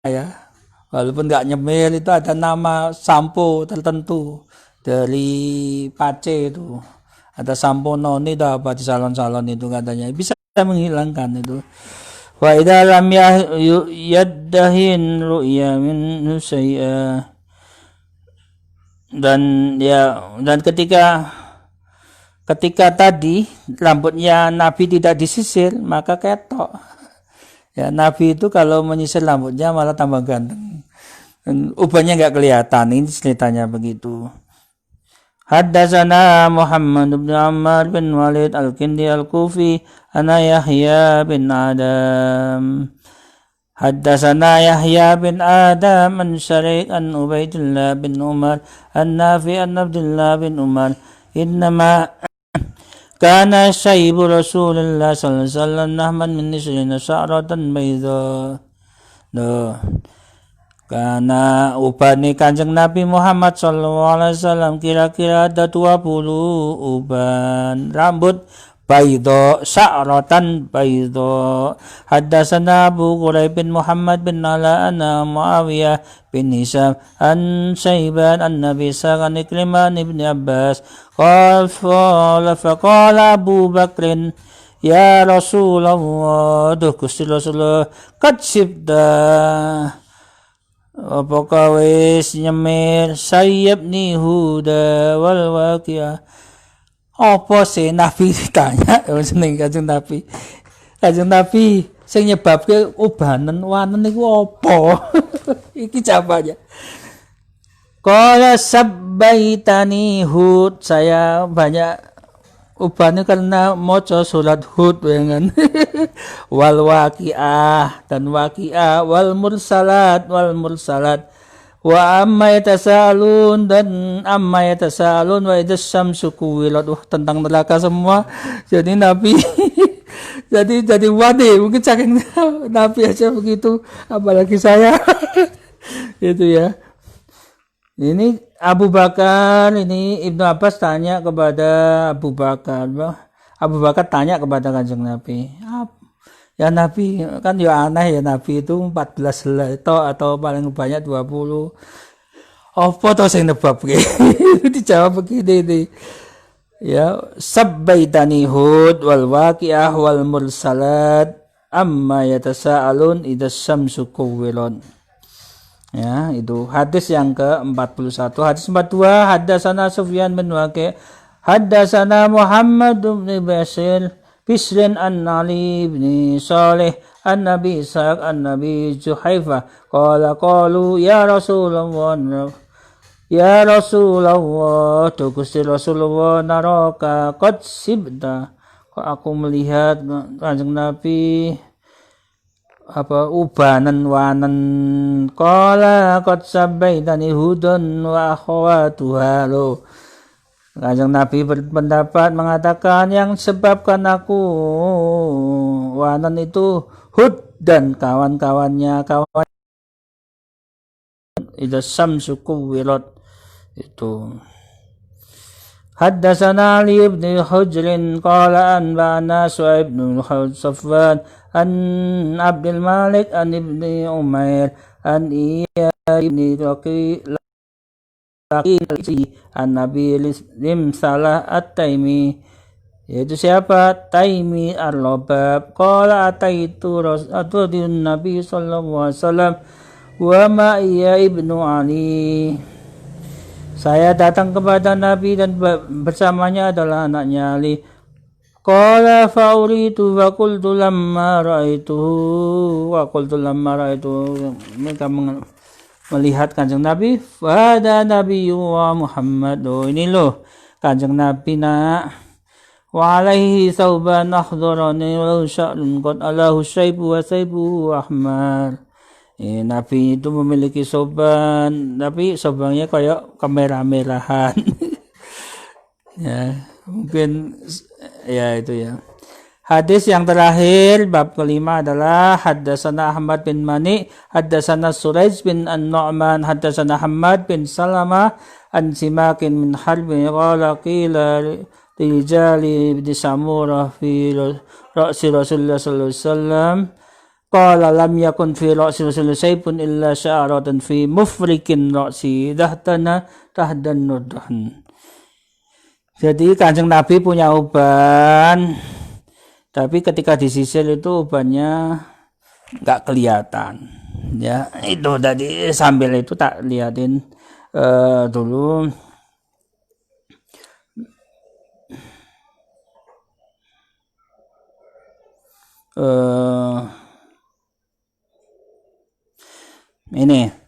ya walaupun nggak nyemil itu ada nama sampo tertentu dari Pace itu, ada sampo noni atau apa di salon-salon itu katanya bisa menghilangkan itu. Wa idza lam yaddahin ru'ya min syai'a. Dan ketika tadi rambutnya Nabi tidak disisir maka ketok. Ya, Nabi itu kalau menyisir rambutnya malah tambah ganteng. Ubannya nggak kelihatan. Ini ceritanya begitu. Haddatsana Muhammad bin Ammar bin Walid Al-Kindi Al-Kufi ana Yahya bin Adam. Haddatsana Yahya bin Adam an Syariq an Ubaidillah bin Umar an Nafi an Abdullah bin Umar innama kana syaibu Rasulullah sallallahu alaihi wasallam nahman min nisrina sya'ratan bayda. Karena ubani kanjeng Nabi Muhammad SAW kira-kira ada 20 uban rambut baydo sya'ratan baydo. Haddatsana Abu Quraib bin Muhammad bin Ala ana Muawiyah bin Hisam an Syaiban an Nabi Sa'an Ikriman ibn Abbas qala Abu Bakrin ya Rasulullah duh Gusti Rasulullah qad sibda apakah wis nyemir sayyab ni huda wal waqiah. Apa sih Nabi ditanya seneng kanjeng Nabi sing nyebabke ubanan wanen niku apa? Iki jawabannya. Qala sabbaitani hud, saya banyak ubannya karena maca surat Hud kan. Wal waqiah dan waqiah wal mursalat wa amma yatasaalun dan amma yatasaalun wa idas syamsu kuwilat. Tentang neraka semua. Jadi Nabi jadi wadi mungkin saking Nabi aja begitu apalagi saya. Itu ya. Ini Abu Bakar, ini Ibnu Abbas tanya kepada Abu Bakar. Abu Bakar tanya kepada kanjeng Nabi. Ya Nabi, kan ya aneh ya Nabi itu 14 helai atau paling banyak 20. Apa toh sing nebab ki? Dijawab begini nih. Ya, sabbaitani hud wal waqiah wal mursalat amma yatasaalun idas syamsu kuwilat. Ya, itu hadis yang ke-41. Hadis 42, haddatsana Sufyan bin Waqi' haddatsana Muhammad bin Bisrin an Ali bin Salih an Nabi Ishaq an Nabi Juhaifah qalu ya Rasulullah tu Gusti Rasulullah naraka qad sibta. Kok aku melihat kanjeng Nabi ubanan wanan qala qad sabbaitani hudun wa akhawatuha. Kanjeng Nabi berpendapat mengatakan yang sebabkan aku wanan itu Hud dan kawan-kawannya idza syamsu kuwirat. Itu. Haddatsana Ali ibn Hujr qala anba'ana Su'aib bin Safwan an Abdul Malik an ibni Umair an Iyad ibn Raqi an Nabi Salah at-Taimi, yaitu siapa? Taimi ar-Rabab. Qala ataitu Rasulun Nabi sallallahu alaihi wasallam wa ma iya ibnu Ali. Saya datang kepada Nabi dan bersamanya adalah anaknya Ali. Qala fa'uritu wa qultu lamma ra'aituhu mereka melihat Kanjeng Nabi, fada Nabi wa Muhammad. Oh, ini loh Kanjeng Nabi nak. Wa alaihi sauban akhdharani wa sya'run qad alahu syaibu wa saibu ahmar. Nabi itu memiliki soban, tapi sobannya kayak kemerah-merahan. Ya, mungkin ya itu ya. Hadis yang terakhir bab kelima adalah haddatsana Ahmad bin Mani, haddatsana Suraij bin An-Nu'man, haddatsana Hamad bin Salamah an Simakin min Harbin qala qila rijali bin Samurah fi ra'si Rasulullah sallallahu alaihi wasallam qala lam yakun fi ra'si Rasulullah saybun illa sya'ratan fi mufrikin ra'si dahtana tahdan nudhan. Jadi Kanjeng Nabi punya uban, tapi ketika disisir itu ubannya nggak kelihatan. Ya, itu tadi sambil itu tak liatin dulu. Ini.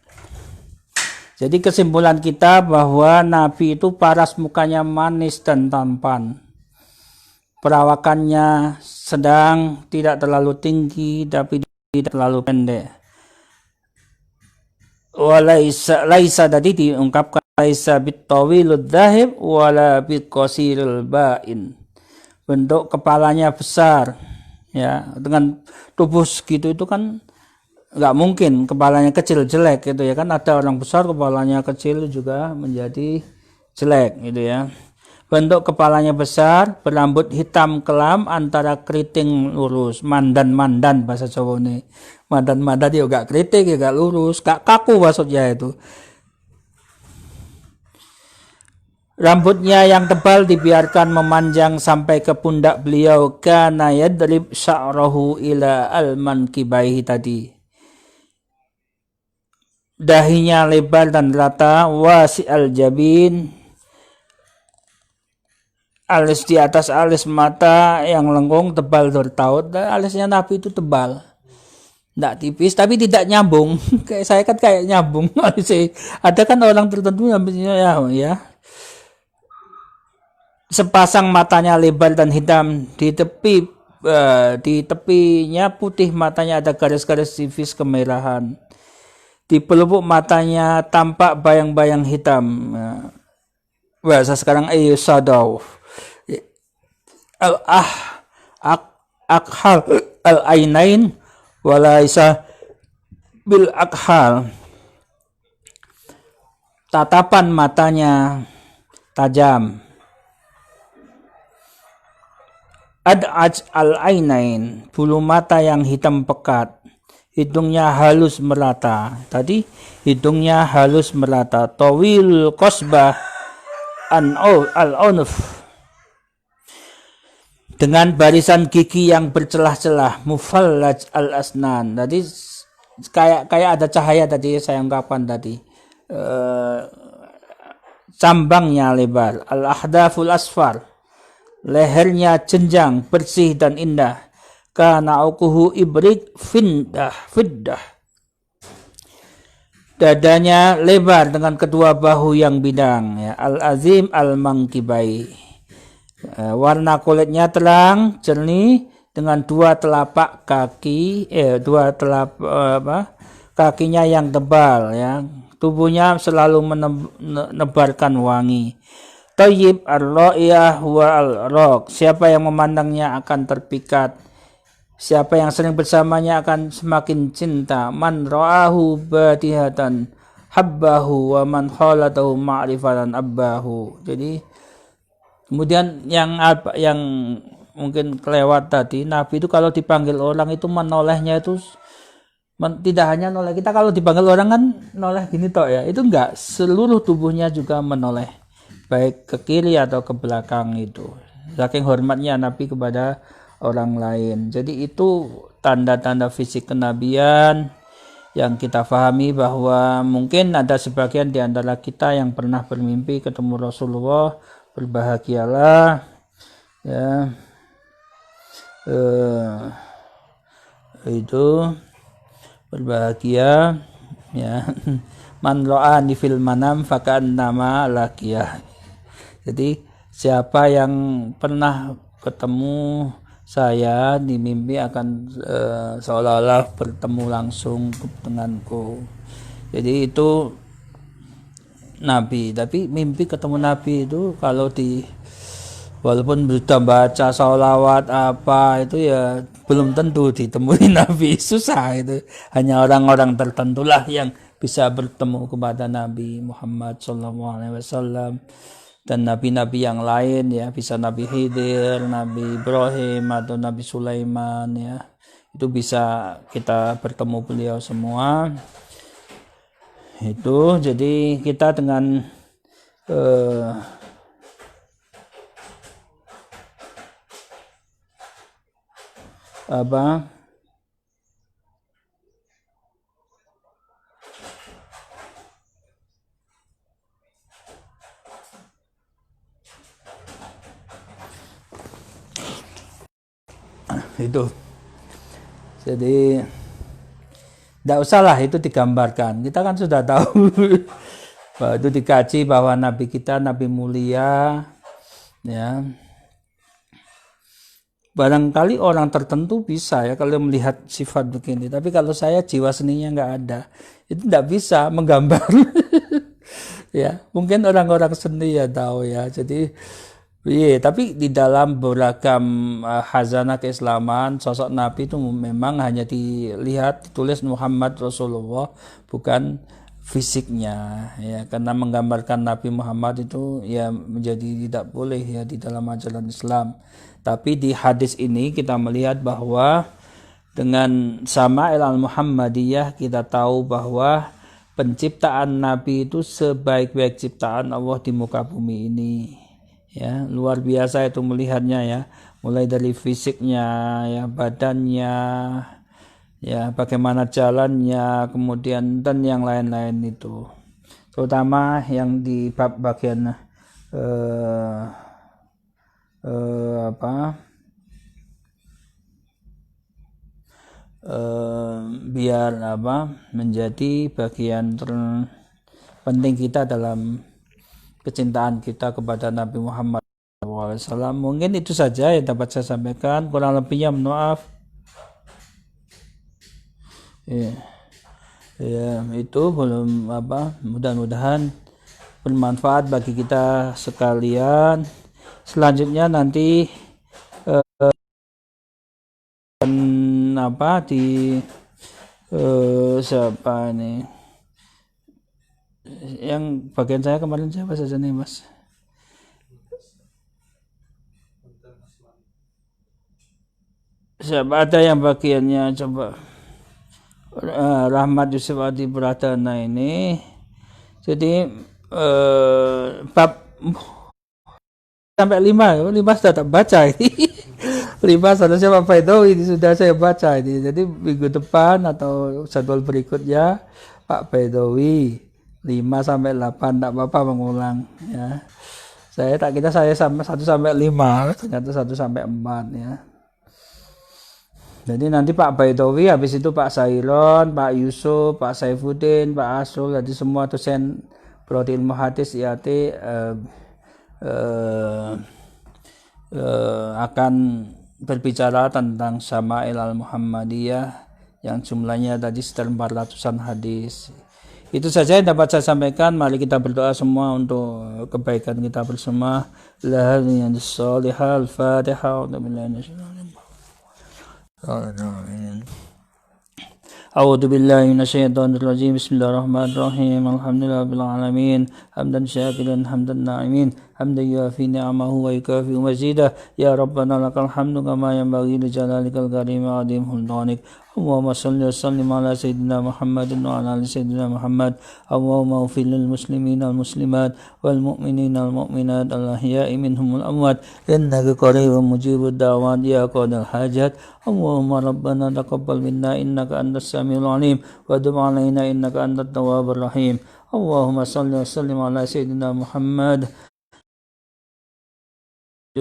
Jadi kesimpulan kita bahwa Nabi itu paras mukanya manis dan tampan. Perawakannya sedang, tidak terlalu tinggi tapi tidak terlalu pendek. Laisa tadi diungkapkan laisa bitawilud dhahib wala biqasiril ba'in. Bentuk kepalanya besar. Ya, dengan tubuh segitu itu kan nggak mungkin kepalanya kecil jelek gitu ya kan, ada orang besar kepalanya kecil juga menjadi jelek gitu ya. Bentuk kepalanya besar, berambut hitam kelam antara keriting lurus, mandan bahasa Jawa ini. Mandan ya gak keriting ya gak lurus, gak kaku maksudnya itu. Rambutnya yang tebal dibiarkan memanjang sampai ke pundak beliau, kana yadrib sya'rahu ila al-mankibaihi tadi. Dahinya lebar dan rata, wasi al-jabin, alis di atas alis mata yang lengkung, tebal bertaut. Alisnya Nabi itu tebal, tidak tipis tapi tidak nyambung. Kayak saya kan kayak nyambung. Ada kan orang tertentu ya. Sepasang matanya lebar dan hitam, di tepinya putih, matanya ada garis-garis tipis kemerahan. Di pelupuk matanya tampak bayang-bayang hitam. Bahasa sekarang sadau. Akhal al-ainain walaisa bil akhal. Tatapan matanya tajam. Ad'aj al-ainain, bulu mata yang hitam pekat. Hidungnya halus merata. Tadi hidungnya halus merata. Tawil qasbah al-unuf, dengan barisan gigi yang bercelah-celah. Mufallaj al-asnan. Tadi kayak ada cahaya tadi saya ungkapkan tadi. Cambangnya lebar. Al-ahdaful asfar, lehernya jenjang, bersih dan indah. Kana ukuhu ibrik fiddah. Dadanya lebar dengan kedua bahu yang bidang. Ya. Al-azim al-mangkibai. Warna kulitnya terang, jernih, dengan dua telapak kaki, kakinya yang tebal. Ya. Tubuhnya selalu menebarkan wangi. Tayyib ar-ra'iyah wa al-raq. Siapa yang memandangnya akan terpikat. Siapa yang sering bersamanya akan semakin cinta. Man ra'ahu batihatan habbahu wa man khalatahu ma'rifatan abbahu. Jadi kemudian yang mungkin kelewat tadi, Nabi itu kalau dipanggil orang itu menolehnya itu tidak hanya noleh. Kita kalau dipanggil orang kan noleh gini toh ya, itu enggak, seluruh tubuhnya juga menoleh, baik ke kiri atau ke belakang itu. Saking hormatnya Nabi kepada orang lain. Jadi itu tanda-tanda fisik kenabian yang kita pahami, bahwa mungkin ada sebagian di antara kita yang pernah bermimpi ketemu Rasulullah. Berbahagialah ya, itu berbahagia ya. Man ra'ani fil manam faka'annama laqiyah. Jadi siapa yang pernah ketemu saya di mimpi akan seolah-olah bertemu langsung denganku. Jadi itu Nabi. Tapi mimpi ketemu Nabi itu kalau walaupun sudah baca sholawat apa itu ya belum tentu ditemui Nabi, susah itu. Hanya orang-orang tertentulah yang bisa bertemu kepada Nabi Muhammad SAW dan nabi-nabi yang lain ya, bisa Nabi Khidir, Nabi Ibrahim atau Nabi Sulaiman ya. Itu bisa kita bertemu beliau semua. Itu jadi kita dengan itu jadi tidak usahlah itu digambarkan, kita kan sudah tahu bahwa itu dikaji bahwa Nabi kita Nabi mulia ya. Barangkali orang tertentu bisa ya kalau melihat sifat begini, tapi kalau saya jiwa seninya nggak ada, itu tidak bisa menggambar. Ya mungkin orang-orang seni ya tahu ya. Jadi iya, tapi di dalam beragam khazanah keislaman, sosok Nabi itu memang hanya dilihat ditulis Muhammad Rasulullah, bukan fisiknya ya, karena menggambarkan Nabi Muhammad itu ya menjadi tidak boleh ya di dalam ajaran Islam. Tapi di hadis ini kita melihat bahwa dengan Sama'il al-Muhammadiyah kita tahu bahwa penciptaan Nabi itu sebaik-baik ciptaan Allah di muka bumi ini. Ya, luar biasa itu melihatnya ya, mulai dari fisiknya ya, badannya ya, bagaimana jalannya, kemudian dan yang lain-lain itu, terutama yang di bab bagian biar menjadi bagian terpenting kita dalam kecintaan kita kepada Nabi Muhammad SAW. Mungkin itu saja yang dapat saya sampaikan, kurang lebihnya maaf. Ya, itu belum mudah-mudahan bermanfaat bagi kita sekalian. Selanjutnya nanti di siapa nih yang bagian saya kemarin, siapa saja nih Mas? Siapa ada yang bagiannya coba? Rahmat Yusuf Adi Pradana ini. Jadi bab sampai 5 sudah tak baca ini. 5 seharusnya Pak Baidowi ini sudah saya baca ini. Jadi minggu depan atau jadwal berikutnya Pak Baidowi 5-8, tak apa-apa mengulang ya. Saya tak kira saya sampai 1-5, ternyata 1-4 ya. Jadi nanti Pak Baidowi, habis itu Pak Sairon, Pak Yusuf, Pak Saifuddin, Pak Asrul, jadi semua dosen prodi ilmu hadis IAT akan berbicara tentang Syama'il al-Muhammadiyah yang jumlahnya tadi sekitar 400-an hadis. Itu saja yang dapat saya sampaikan. Mari kita berdoa semua untuk kebaikan kita bersama. أعوذ بالله من الشيطان الرجيم بسم الله الرحمن الرحيم الحمد لله رب العالمين حمدا شاكرا حمدا ناعمين حمدا يوافي نعمه ويكافئ مزيده يا ربنا لك الحمد كما ينبغي لجلالك الكريم وعظيم سلطانك اللهم صل وسلم على سيدنا محمد وعلى آل سيدنا محمد اللهم اغفر للمسلمين والمسلمات والمؤمنين والمؤمنات الأحياء منهم والأموات إنك قريب مجيب الدعوات يا قاضي الحاجات اللهم ربنا تقبل منا إنك أنت السميع العليم وتب علينا إنك أنت التواب الرحيم اللهم صل وسلم على سيدنا محمد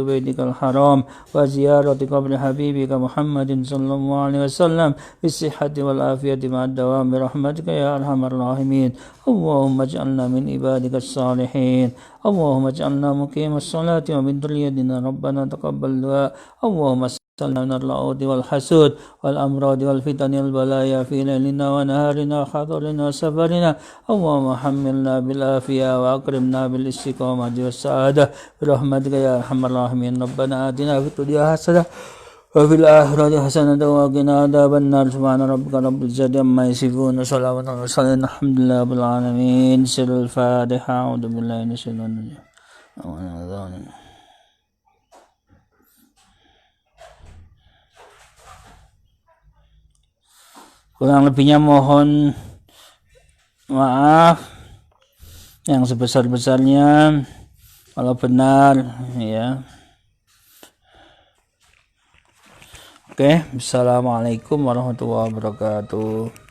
بيتك الحرام وزيارة قبر حبيبك محمد صلى الله عليه وسلم بالصحة والعافية مع الدوام برحمتك يا أرحم الراحمين اللهم اجعلنا من عبادك الصالحين اللهم اجعلنا مقيم الصلاة ومن ذريتنا ربنا تقبل دعاء اللهم سلمنا من الرعود والحسود والأمراض والفتن والبلايا في ليلنا ونهارنا وحضرنا وسفرنا اللهم حملنا بالعافية وأكرمنا بالاستقامة والسعادة برحمتك يا أرحم الراحمين ربنا آتنا في الدنيا حسنة وفي الآخرة حسنة وقنا عذاب النار سبحان ربك رب العزة عما يصفون وسلام على المرسلين الحمد لله رب العالمين سر الفاتحة أعوذ بالله من الشيطان الرجيم kurang lebihnya mohon maaf yang sebesar-besarnya kalau benar ya. Oke, assalamualaikum warahmatullahi wabarakatuh.